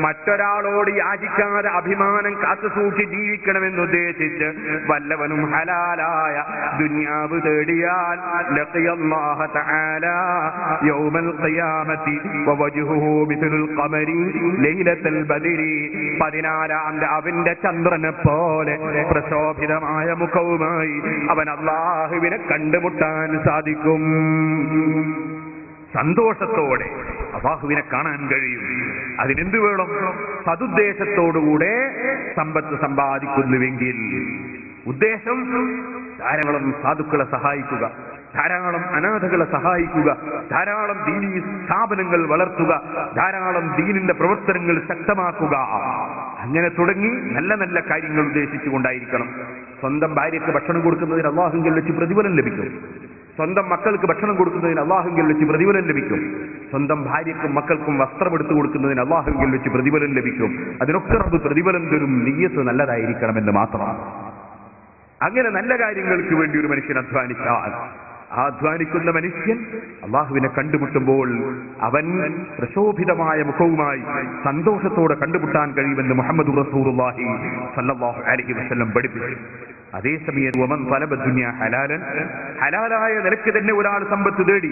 മറ്റൊരാളോട് യാചിക്കാതെ അഭിമാനം കാത്തു സൂക്ഷി ജീവിക്കണമെന്നുദ്ദേശിച്ച് വല്ലവനും ഹലാലായ ദുനിയാവ് തേടിയാൽ ലഖിയല്ലാഹ തആല യൗമൽ ഖിയാമത്തി വവജ്ഹുഹു മിഥ്ലുൽ ഖമരി ലൈലത്തുൽ ബദരി. 14 അവന്റെ ചന്ദ്രനെ പോലെ പ്രശോഭിതമായ മുഖവുമായി അവൻ അല്ലാഹുവിനെ കണ്ടുമുട്ടാൻ സാധിക്കും. സന്തോഷത്തോടെ അല്ലാഹുവിനെ കാണാൻ കഴിയും. അതിനെന്ത് വേണം? സതുദ്ദേശത്തോടുകൂടെ സമ്പത്ത് സമ്പാദിക്കുന്നുവെങ്കിൽ. ഉദ്ദേശം ധാരാളം സാധുക്കളെ സഹായിക്കുക, ധാരാളം അനാഥകളെ സഹായിക്കുക, ധാരാളം ദീനീ സ്ഥാപനങ്ങൾ വളർത്തുക, ധാരാളം ദീനിന്റെ പ്രവർത്തനങ്ങൾ ശക്തമാക്കുക. അങ്ങനെ തുടങ്ങി നല്ല നല്ല കാര്യങ്ങൾ ഉദ്ദേശിച്ചുകൊണ്ടായിരിക്കണം. സ്വന്തം ഭാര്യയ്ക്ക് ഭക്ഷണം കൊടുക്കുന്നതിന് അല്ലാഹുവിൽ വെച്ച് പ്രതിഫലം ലഭിക്കും. സ്വന്തം മക്കൾക്ക് ഭക്ഷണം കൊടുക്കുന്നതിന് അല്ലാഹുവിൽ വെച്ച് പ്രതിഫലം ലഭിക്കും. സ്വന്തം ഭാര്യയ്ക്കും മക്കൾക്കും വസ്ത്രം എടുത്തു കൊടുക്കുന്നതിന് അല്ലാഹുവിൽ വെച്ച് പ്രതിഫലം ലഭിക്കും. അതിനൊക്കെ റബ്ബ് പ്രതിഫലം തരും. നിയ്യത്ത് നല്ലതായിരിക്കണമെന്ന് മാത്രമാണ്. അങ്ങനെ നല്ല കാര്യങ്ങൾക്ക് വേണ്ടി ഒരു മനുഷ്യൻ അധ്വാനിച്ചാൽ, ആ അധ്വാനിക്കുന്ന മനുഷ്യൻ അല്ലാഹുവിനെ കണ്ടുമുട്ടുമ്പോൾ അവൻ പ്രശോഭിതമായ മുഖവുമായി സന്തോഷത്തോടെ കണ്ടുമുട്ടാൻ കഴിയുമെന്ന് മുഹമ്മദ് റസൂലുള്ളാഹി സ്വല്ലല്ലാഹു അലൈഹി വസല്ലം പഠിപ്പിച്ചു. അതേസമയം വമൻ തലബ ദുനിയ ഹലാലൻ, ഹലാലായ നിലയ്ക്ക് തന്നെ ഒരാൾ സമ്പത്ത് തേടി,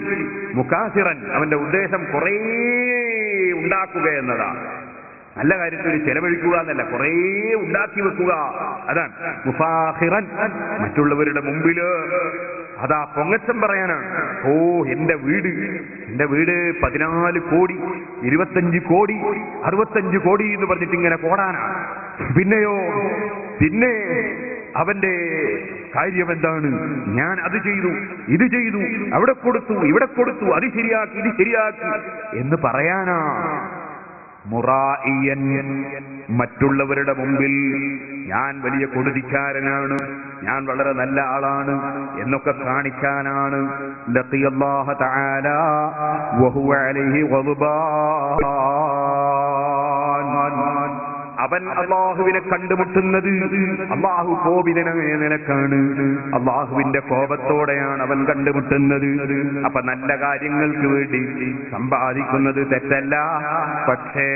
മുകാസിറൻ, അവന്റെ ഉദ്ദേശം കുറേ ഉണ്ടാക്കുക എന്നതാണ്. നല്ല കാര്യത്തിൽ ചെലവഴിക്കുക എന്നല്ല, കുറേ ഉണ്ടാക്കി വെക്കുക. അതാണ് മുഫാഖിറൻ, മറ്റുള്ളവരുടെ മുമ്പില് അതാ പൊങ്ങച്ചം പറയാനാണ്. ഓ എന്റെ വീട് 14 കോടി 25 കോടി 65 കോടി എന്ന് പറഞ്ഞിട്ട് ഇങ്ങനെ കോടാനാണ്. പിന്നെയോ പിന്നെ അവന്റെ കാര്യം എന്താണ്? ഞാൻ അത് ചെയ്തു, ഇത് ചെയ്തു, അവിടെ കൊടുത്തു, ഇവിടെ കൊടുത്തു, അത് ശരിയാക്കി, ഇത് ശരിയാക്കി എന്ന് പറയാനാ. മുറായിയൻ, മറ്റുള്ളവരുടെ മുമ്പിൽ ഞാൻ വലിയ കൊടുതിക്കാരനാണ്, ഞാൻ വളരെ നല്ല ആളാണ് എന്നൊക്കെ കാണിക്കാനാണ്. ലഖിയല്ലാഹ തആല വഹുവ അലൈഹി ഗദ്ബാൻ, അവൻ അല്ലാഹുവിനെ കണ്ടുമുട്ടുന്നത് അല്ലാഹു കോപിതനായ നിലക്കാണ്. അല്ലാഹുവിന്റെ കോപത്തോടെയാണ് അവൻ കണ്ടുമുട്ടുന്നത്. അപ്പൊ നല്ല കാര്യങ്ങൾക്ക് വേണ്ടി സമ്പാദിക്കുന്നത് തെറ്റല്ല, പക്ഷേ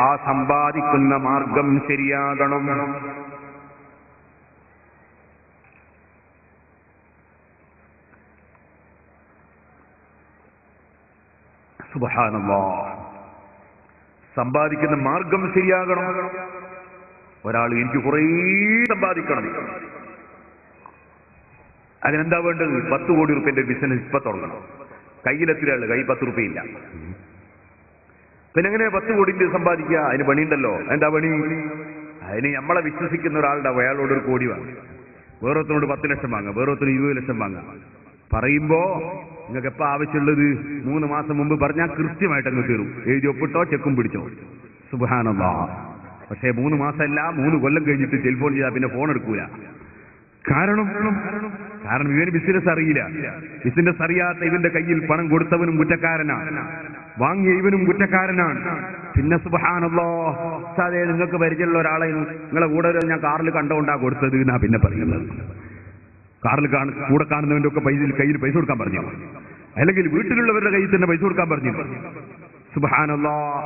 ആ സമ്പാദിക്കുന്ന മാർഗം ശരിയാകണം. സുബ്ഹാനല്ലാഹ്, സമ്പാദിക്കുന്ന മാർഗം ശരിയാകണം. ഒരാൾ എനിക്ക് കുറേ സമ്പാദിക്കണം, അതിനെന്താ വേണ്ടത്? 10 കോടി റുപ്യന്റെ ബിസിനസ് ഇപ്പൊ തുടങ്ങണം. കയ്യിലെത്തിയാണ്, കൈ 10 റുപ്യയില്ല. പിന്നെ എങ്ങനെ 10 കോടി സമ്പാദിക്കുക? അതിന് പണിയുണ്ടല്ലോ. എന്താ പണി? അതിന് നമ്മളെ വിശ്വസിക്കുന്ന ഒരാളുടെ അയാളോട് 1 കോടി വാങ്ങി, വേറൊരുത്തനോട് 10 ലക്ഷം വാങ്ങാം, വേറൊരുത്തന് 20 ലക്ഷം വാങ്ങാം. പറയുമ്പോ നിങ്ങൾക്ക് എപ്പോ ആവശ്യമുള്ളത് 3 മാസം മുമ്പ് പറഞ്ഞാൽ കൃത്യമായിട്ട് അങ്ങ് തീരും. എഴുതി ഒപ്പിട്ടോ ചെക്കും പിടിച്ചോ. സുബ്ഹാനല്ലാഹ്. പക്ഷേ 3 മാസമല്ല, 3 കൊല്ലം കഴിഞ്ഞിട്ട് ടെലിഫോൺ ചെയ്താൽ പിന്നെ ഫോൺ എടുക്കൂല. കാരണം ഇവന് ബിസിനസ് അറിയില്ല. ബിസിനസ് അറിയാത്ത ഇവന്റെ കയ്യിൽ പണം കൊടുത്തവനും കുറ്റക്കാരനാണ്, വാങ്ങിയ ഇവനും കുറ്റക്കാരനാണ്. പിന്നെ സുബ്ഹാനല്ലാഹ്, സാധേ നിങ്ങൾക്ക് പരിചയമുള്ള ഒരാളെ നിങ്ങളെ കൂടെ ഞാൻ കാറിൽ കണ്ടുകൊണ്ടാ കൊടുത്തത് എന്നാ പിന്നെ പറയുന്നത്. കാറിൽ കൂടെ കാണുന്നവന്റെ ഒക്കെ കയ്യിൽ പൈസ കൊടുക്കാൻ പറഞ്ഞു, അല്ലെങ്കിൽ വീട്ടിലുള്ളവരുടെ കയ്യിൽ തന്നെ പൈസ കൊടുക്കാൻ പറഞ്ഞു. സുബ്ഹാനല്ലാഹ്.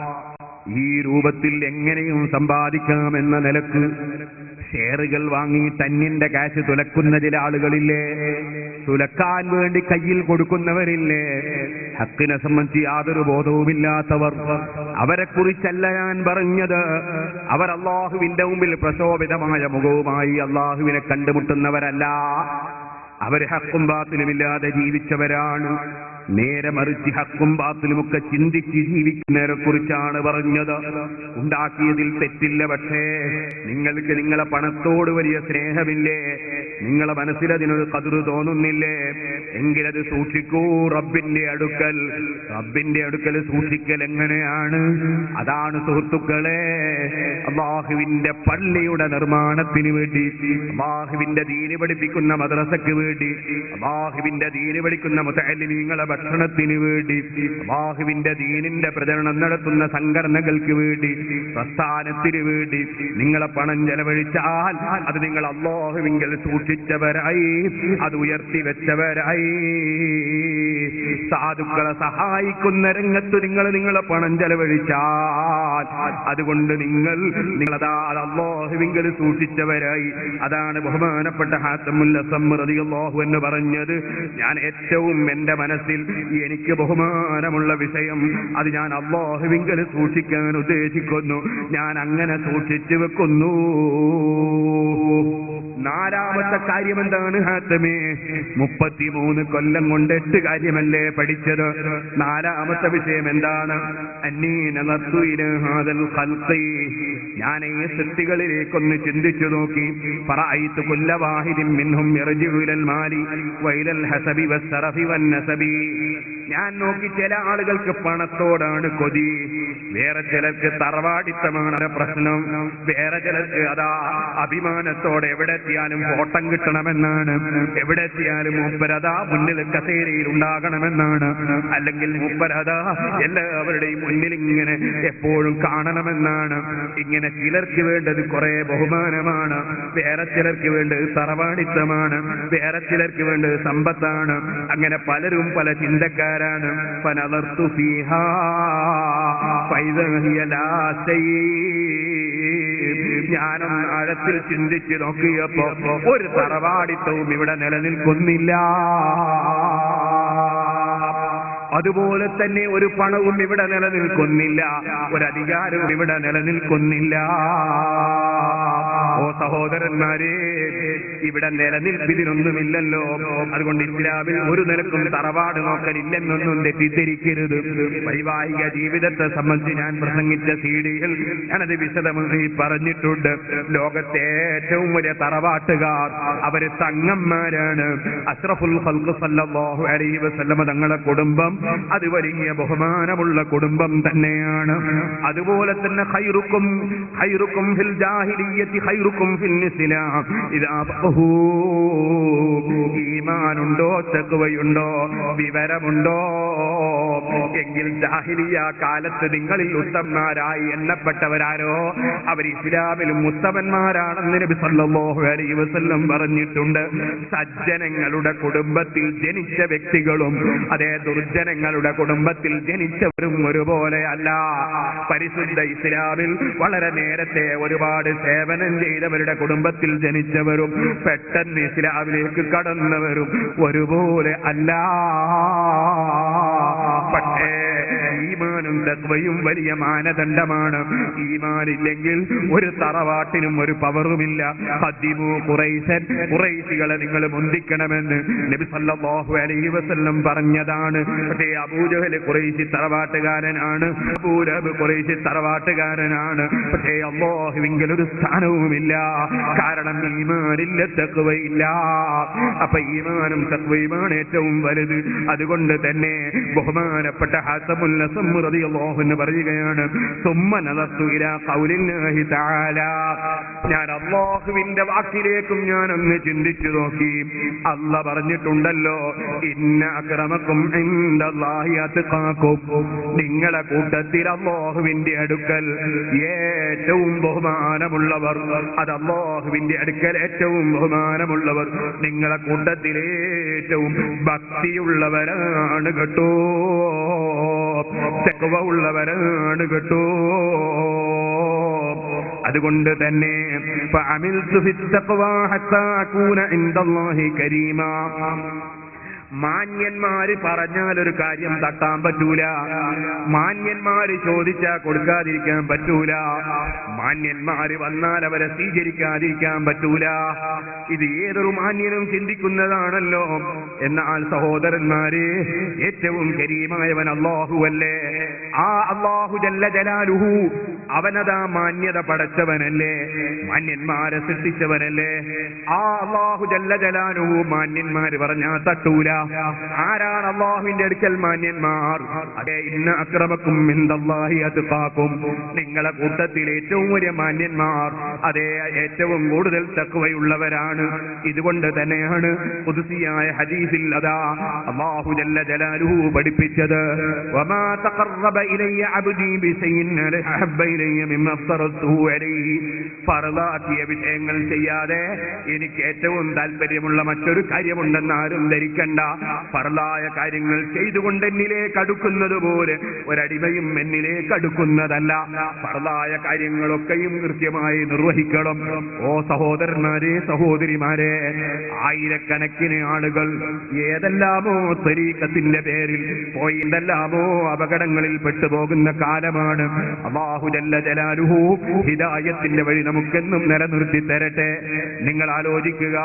ഈ രൂപത്തിൽ എങ്ങനെയും സമ്പാദിക്കാമെന്ന നിലക്ക് ഷെയറുകൾ വാങ്ങി തന്നിന്റെ കാശ് തുലക്കുന്ന ചില ആളുകളില്ലേ, തുലക്കാൻ വേണ്ടി കയ്യിൽ കൊടുക്കുന്നവരില്ലേ, ഹക്കിനെ സംബന്ധിച്ച് യാതൊരു ബോധവുമില്ലാത്തവർ. അവരെ കുറിച്ചല്ല ഞാൻ പറഞ്ഞത്. അവർ അള്ളാഹുവിന്റെ മുമ്പിൽ പ്രശോഭിതമായ മുഖവുമായി അള്ളാഹുവിനെ കണ്ടുമുട്ടുന്നവരല്ല. അവർ ഹക്കും ബാത്തിലുമില്ലാതെ ജീവിച്ചവരാണ്. നേരെ മറിച്ച് ഹക്കും ബാത്തിലുമൊക്കെ ചിന്തിച്ച് ജീവിക്കുന്നവരെ കുറിച്ചാണ് പറഞ്ഞത്. ഉണ്ടാക്കിയതിൽ തെറ്റില്ല, പക്ഷേ നിങ്ങൾക്ക് നിങ്ങളെ പണത്തോട് വലിയ സ്നേഹമില്ലേ, നിങ്ങളെ മനസ്സിലതിനൊരു ഖദർ തോന്നുന്നില്ലേ, എങ്കിലത് സൂക്ഷിക്കൂ. റബ്ബിന്റെ അടുക്കൽ സൂക്ഷിക്കൽ എങ്ങനെയാണ്? അതാണ് സുഹൃത്തുക്കളെ, അല്ലാഹുവിന്റെ പള്ളിയുടെ നിർമ്മാണത്തിന് വേണ്ടി, അല്ലാഹുവിന്റെ ദീന് പഠിപ്പിക്കുന്ന മദ്രസക്ക് വേണ്ടി, അല്ലാഹുവിന്റെ ദീന് പഠിക്കുന്ന മുതഅല്ലിമീങ്ങളെ ഭക്ഷണത്തിന് വേണ്ടി, അല്ലാഹുവിന്റെ ദീനിന്റെ പ്രചരണം നടത്തുന്ന സംഘടനകൾക്ക് വേണ്ടി, പ്രസ്ഥാനത്തിന് വേണ്ടി നിങ്ങളെ പണം ചെലവഴിച്ചാൽ അത് നിങ്ങൾ അല്ലാഹുവിങ്കൽ സൂക്ഷിച്ചവരായി, അത് ഉയർത്തി വെച്ചവരായി. സാധുക്കളെ സഹായിക്കുന്ന രംഗത്ത് നിങ്ങളെ പണം ചെലവഴിച്ചാൽ അതുകൊണ്ട് നിങ്ങളതാ അല്ലാഹുവിങ്കൽ സൂക്ഷിച്ചവരായി. അതാണ് ബഹുമാനപ്പെട്ട ഹാത്തമുൽ അസം റളിയല്ലാഹു അൻഹു പറഞ്ഞത്. ഞാൻ ഏറ്റവും എന്റെ മനസ്സിൽ എനിക്ക് ബഹുമാനമുള്ള വിഷയം, അത് ഞാൻ അല്ലാഹുവിങ്കൽ സൂക്ഷിക്കാൻ ഉദ്ദേശിക്കുന്നു. ഞാൻ അങ്ങനെ സൂക്ഷിച്ചു വെക്കുന്നു. 4ാമത്തെ കാര്യം എന്താണ് ഹാത്തമേ? 33 കൊല്ലം കൊണ്ട് 8 കാര്യമല്ലേ പഠിച്ചത്? 4ാമത്തെ വിഷയം എന്താണ്? ഞാൻ ഈ സൃഷ്ടികളിലേക്കൊന്ന് ചിന്തിച്ചു നോക്കി. ഫറഅയ്തു കുല്ല വാഹിദിൻ മിൻഹും യർജിഉ ഇലൽ മാലി വഇലൽ ഹസബി വസ്സറഫി വന്നസബി. ഞാൻ നോക്കി, ചില ആളുകൾക്ക് പണത്തോടാണ് കൊതി, വേറെ ചിലർക്ക് തറവാടിത്തമാണ് പ്രശ്നം, വേറെ ചിലർക്ക് അതാ അഭിമാനത്തോടെ എവിടെ എത്തിയാലും ഫോട്ടം കിട്ടണമെന്നാണ്, എവിടെ എത്തിയാലും മൂപ്പരതാ മുന്നിൽ കസേരയിൽ ഉണ്ടാകണമെന്നാണ്, അല്ലെങ്കിൽ മൂപ്പരതാ എല്ലാവരുടെയും മുന്നിൽ ഇങ്ങനെ എപ്പോഴും കാണണമെന്നാണ്. ഇങ്ങനെ ചിലർക്ക് വേണ്ടത് കുറെ ബഹുമാനമാണ്, വേറെ ചിലർക്ക് വേണ്ടത് തറവാടിത്തമാണ്, വേറെ ചിലർക്ക് വേണ്ടത് സമ്പത്താണ്. അങ്ങനെ പലരും പല ചിന്തക്കാരാണ്. ഫനദർതു ഫീഹാ ഫൈദാ ഹിയ ലാ ഞാനൊന്ന് ആഴത്തിൽ ചിന്തിച്ച് നോക്കിയപ്പോ ഒരു തറവാടിത്തവും ഇവിടെ നിലനിൽക്കുന്നില്ല. അതുപോലെ തന്നെ ഒരു പണവും ഇവിടെ നിലനിൽക്കുന്നില്ല, ഒരു അധികാരവും ഇവിടെ നിലനിൽക്കുന്നില്ല. ഓ സഹോദരന്മാരെ, ഇവിടെ നിലനിൽപ്പിതിനൊന്നുമില്ലല്ലോ. അതുകൊണ്ട് ഇസ്ലാമിൽ ഒരു നിലക്കും തറവാട് നോക്കലില്ലെന്നൊന്നും തെറ്റിദ്ധരിക്കരുത്. വൈവാഹിക ജീവിതത്തെ സംബന്ധിച്ച് ഞാൻ പ്രസംഗിച്ച സീഡികൾ ഞാനത് വിശദമായി പറഞ്ഞിട്ടുണ്ട്. ലോകത്തെ ഏറ്റവും വലിയ തറവാട്ടുകാർ അവര് തങ്ങന്മാരാണ്. അഷ്റഫുൽ ഖൽഖ് സല്ലല്ലാഹു അലൈഹി വസല്ലം തങ്ങളുടെ കുടുംബം അത് വലിയ ബഹുമാനമുള്ള കുടുംബം തന്നെയാണ്. അതുപോലെ തന്നെ ഖൈറുക്കും ഫിൽ ജാഹിലിയ്യത്തി ഖൈറുക്കും ഫിൽ ഇസ്ലാം. ഇദാ ഫഖഹു, ഈമാനുണ്ടോ, തഖ്വയുണ്ടോ, വിവരമുണ്ടോ എങ്കിൽ ജാഹിലിയ്യ കാലത്ത് നിങ്ങളിൽ ഉത്തമന്മാരായി എണ്ണപ്പെട്ടവരാരോ അവർ ഇസ്ലാമിലും ഉത്തമന്മാരാണെന്ന് നബി സല്ലല്ലാഹു അലൈഹി വസല്ലം പറഞ്ഞിട്ടുണ്ട്. സജ്ജനങ്ങളുടെ കുടുംബത്തിൽ ജനിച്ച വ്യക്തികളും അതേ ദുർജനങ്ങളുടെ കുടുംബത്തിൽ ജനിച്ചവരും ഒരുപോലെ അല്ല. പരിശുദ്ധ ഇസ്ലാമിൽ വളരെ നേരത്തെ ഒരുപാട് സേവനം ചെയ്തവരുടെ കുടുംബത്തിൽ ജനിച്ചവരും പെട്ടെന്ന് ഇസ്ലാമിലേക്ക് കടന്നവരും ഒരുപോലെ അല്ല. പക്ഷേ ഈമാനും ഈമാനും തഖ്വയും വലിയ മാനദണ്ഡമാണ്. ഈമാനില്ലെങ്കിൽ ഒരു തറവാട്ടിനും ഒരു പവറുമില്ല. ഖദ്ദിമു ഖുറൈശൻ, ഖുറൈശികളെ നിങ്ങൾ മുന്തിക്കണമെന്ന് നബി സല്ലല്ലാഹു അലൈഹി വസല്ലം പറഞ്ഞതാണ്. പക്ഷേ അബൂജഹൽ ഖുറൈശി തറവാട്ടുകാരനാണ്, അബൂലഹബ് ഖുറൈശി തറവാട്ടുകാരനാണ്. പക്ഷേ അല്ലാഹുവിങ്കിൽ ഒരു സ്ഥാനവുമില്ല. കാരണം ഈമാനില്ല, തഖ്വയില്ല. അപ്പൊ ഈമാനും തഖ്വയുമാണ് ഏറ്റവും വലുത്. അതുകൊണ്ട് തന്നെ ബഹുമാനപ്പെട്ട ഹസമുൽ അസ്സം റളിയല്ലാഹു അൻഹു പറയുകയാണ്, സുമ്മ നദർത്തു ഇലാ ഖൗലില്ലാഹി തആല, ഞാൻ അല്ലാഹുവിന്റെ വാക്കിലേക്കും ഞാനൊന്ന് ചിന്തിച്ചു നോക്കി. അല്ലാഹ് പറഞ്ഞിട്ടുണ്ടല്ലോ, ഇന്ന അക്രമക്കും ഇൻദല്ലാഹി അത്ഖാക്കും, നിങ്ങളെ കൂട്ടത്തിൽ അല്ലാഹുവിന്റെ അടുക്കൽ ഏറ്റവും ബഹുമാനമുള്ളവർ, അത് അല്ലാഹുവിന്റെ അടുക്കൽ ഏറ്റവും ബഹുമാനമുള്ളവർ നിങ്ങളെ കൂട്ടത്തിൽ ഏറ്റവും ഭക്തിയുള്ളവരാണ് കേട്ടോ, തഖ്വ ഉള്ളവരാണ് കേട്ടോ. അതുകൊണ്ട് തന്നെ ഫഅമിൽതു ഫിത്തഖ്വാ ഹത്താ അകൂന ഇൻദല്ലാഹി കരീമാ, മാന്യന്മാര് പറഞ്ഞാൽ ഒരു കാര്യം തട്ടാൻ പറ്റൂല, മാന്യന്മാര് ചോദിച്ചാൽ കൊടുക്കാതിരിക്കാൻ പറ്റൂല, മാന്യന്മാര് വന്നാൽ അവരെ സ്വീകരിക്കാതിരിക്കാൻ പറ്റൂല. ഇത് ഏതൊരു മാന്യനും ചിന്തിക്കുന്നതാണല്ലോ. എന്നാൽ സഹോദരന്മാരെ, ഏറ്റവും കരീമായവൻ അല്ലാഹുവല്ലേ. ആ അല്ലാഹു ജല്ല ജലാലുഹു, അവനതാ മാന്യത പടച്ചവനല്ലേ, മാന്യന്മാരെ സൃഷ്ടിച്ചവനല്ലേ. ആ അല്ലാഹു ജല്ല ജലാലുഹു മാന്യന്മാര് പറഞ്ഞാൽ തട്ടൂല. ആരാണ് അല്ലാഹുവിന്റെ അടുക്കൽ മാന്യന്മാർ? അതേ, ഇന്ന അക്രമക്കും ഇൻദല്ലാഹി അത്ഖാക്കും, നിങ്ങളെ കൂട്ടത്തിൽ ഏറ്റവും വലിയ മാന്യന്മാർ അതേ ഏറ്റവും കൂടുതൽ തഖ്വയുള്ളവരാണ്. ഇതുകൊണ്ട് തന്നെയാണ് ഖുദ്സിയായ ഹദീസിൽ അതാ അല്ലാഹു ജല്ല ജലാലുഹു പഠിപ്പിച്ചത്, വമാ തഖറബ ഇലയ്യ അബ്ദി ബിശൈഇൻ അഹബ്ബ ഇലയ്യ മിമ്മ അഫ്തറതുഹു അലൈഹി, ഫർളാക്കിയ വിഷയങ്ങൾ ചെയ്യാതെ എനിക്ക് ഏറ്റവും താല്പര്യമുള്ള മറ്റൊരു കാര്യമുണ്ടെന്ന് ആരും ധരിക്കണ്ട. ഫർളായ കാര്യങ്ങൾ ചെയ്തുകൊണ്ട് എന്നിലേക്ക് അടുക്കുന്നത് പോലെ ഒരടിമയും എന്നിലേക്ക് അടുക്കുന്നതല്ല. ഫർളായ കാര്യങ്ങളൊക്കെയും കൃത്യമായി നിർവഹിക്കണം. ഓ സഹോദരന്മാരെ, സഹോദരിമാരെ, ആയിരക്കണക്കിന് ആളുകൾ ഏതെല്ലാമോ തരീഖത്തിന്റെ പേരിൽ പോയി എന്തെല്ലാമോ അപകടങ്ങളിൽ പെട്ടുപോകുന്ന കാലമാണ്. അല്ലാഹു ജല്ല ജലാലുഹു ഹിദായത്തിന്റെ വഴി നമുക്കെന്നും നിലനിർത്തി തരട്ടെ. നിങ്ങൾ ആലോചിക്കുക,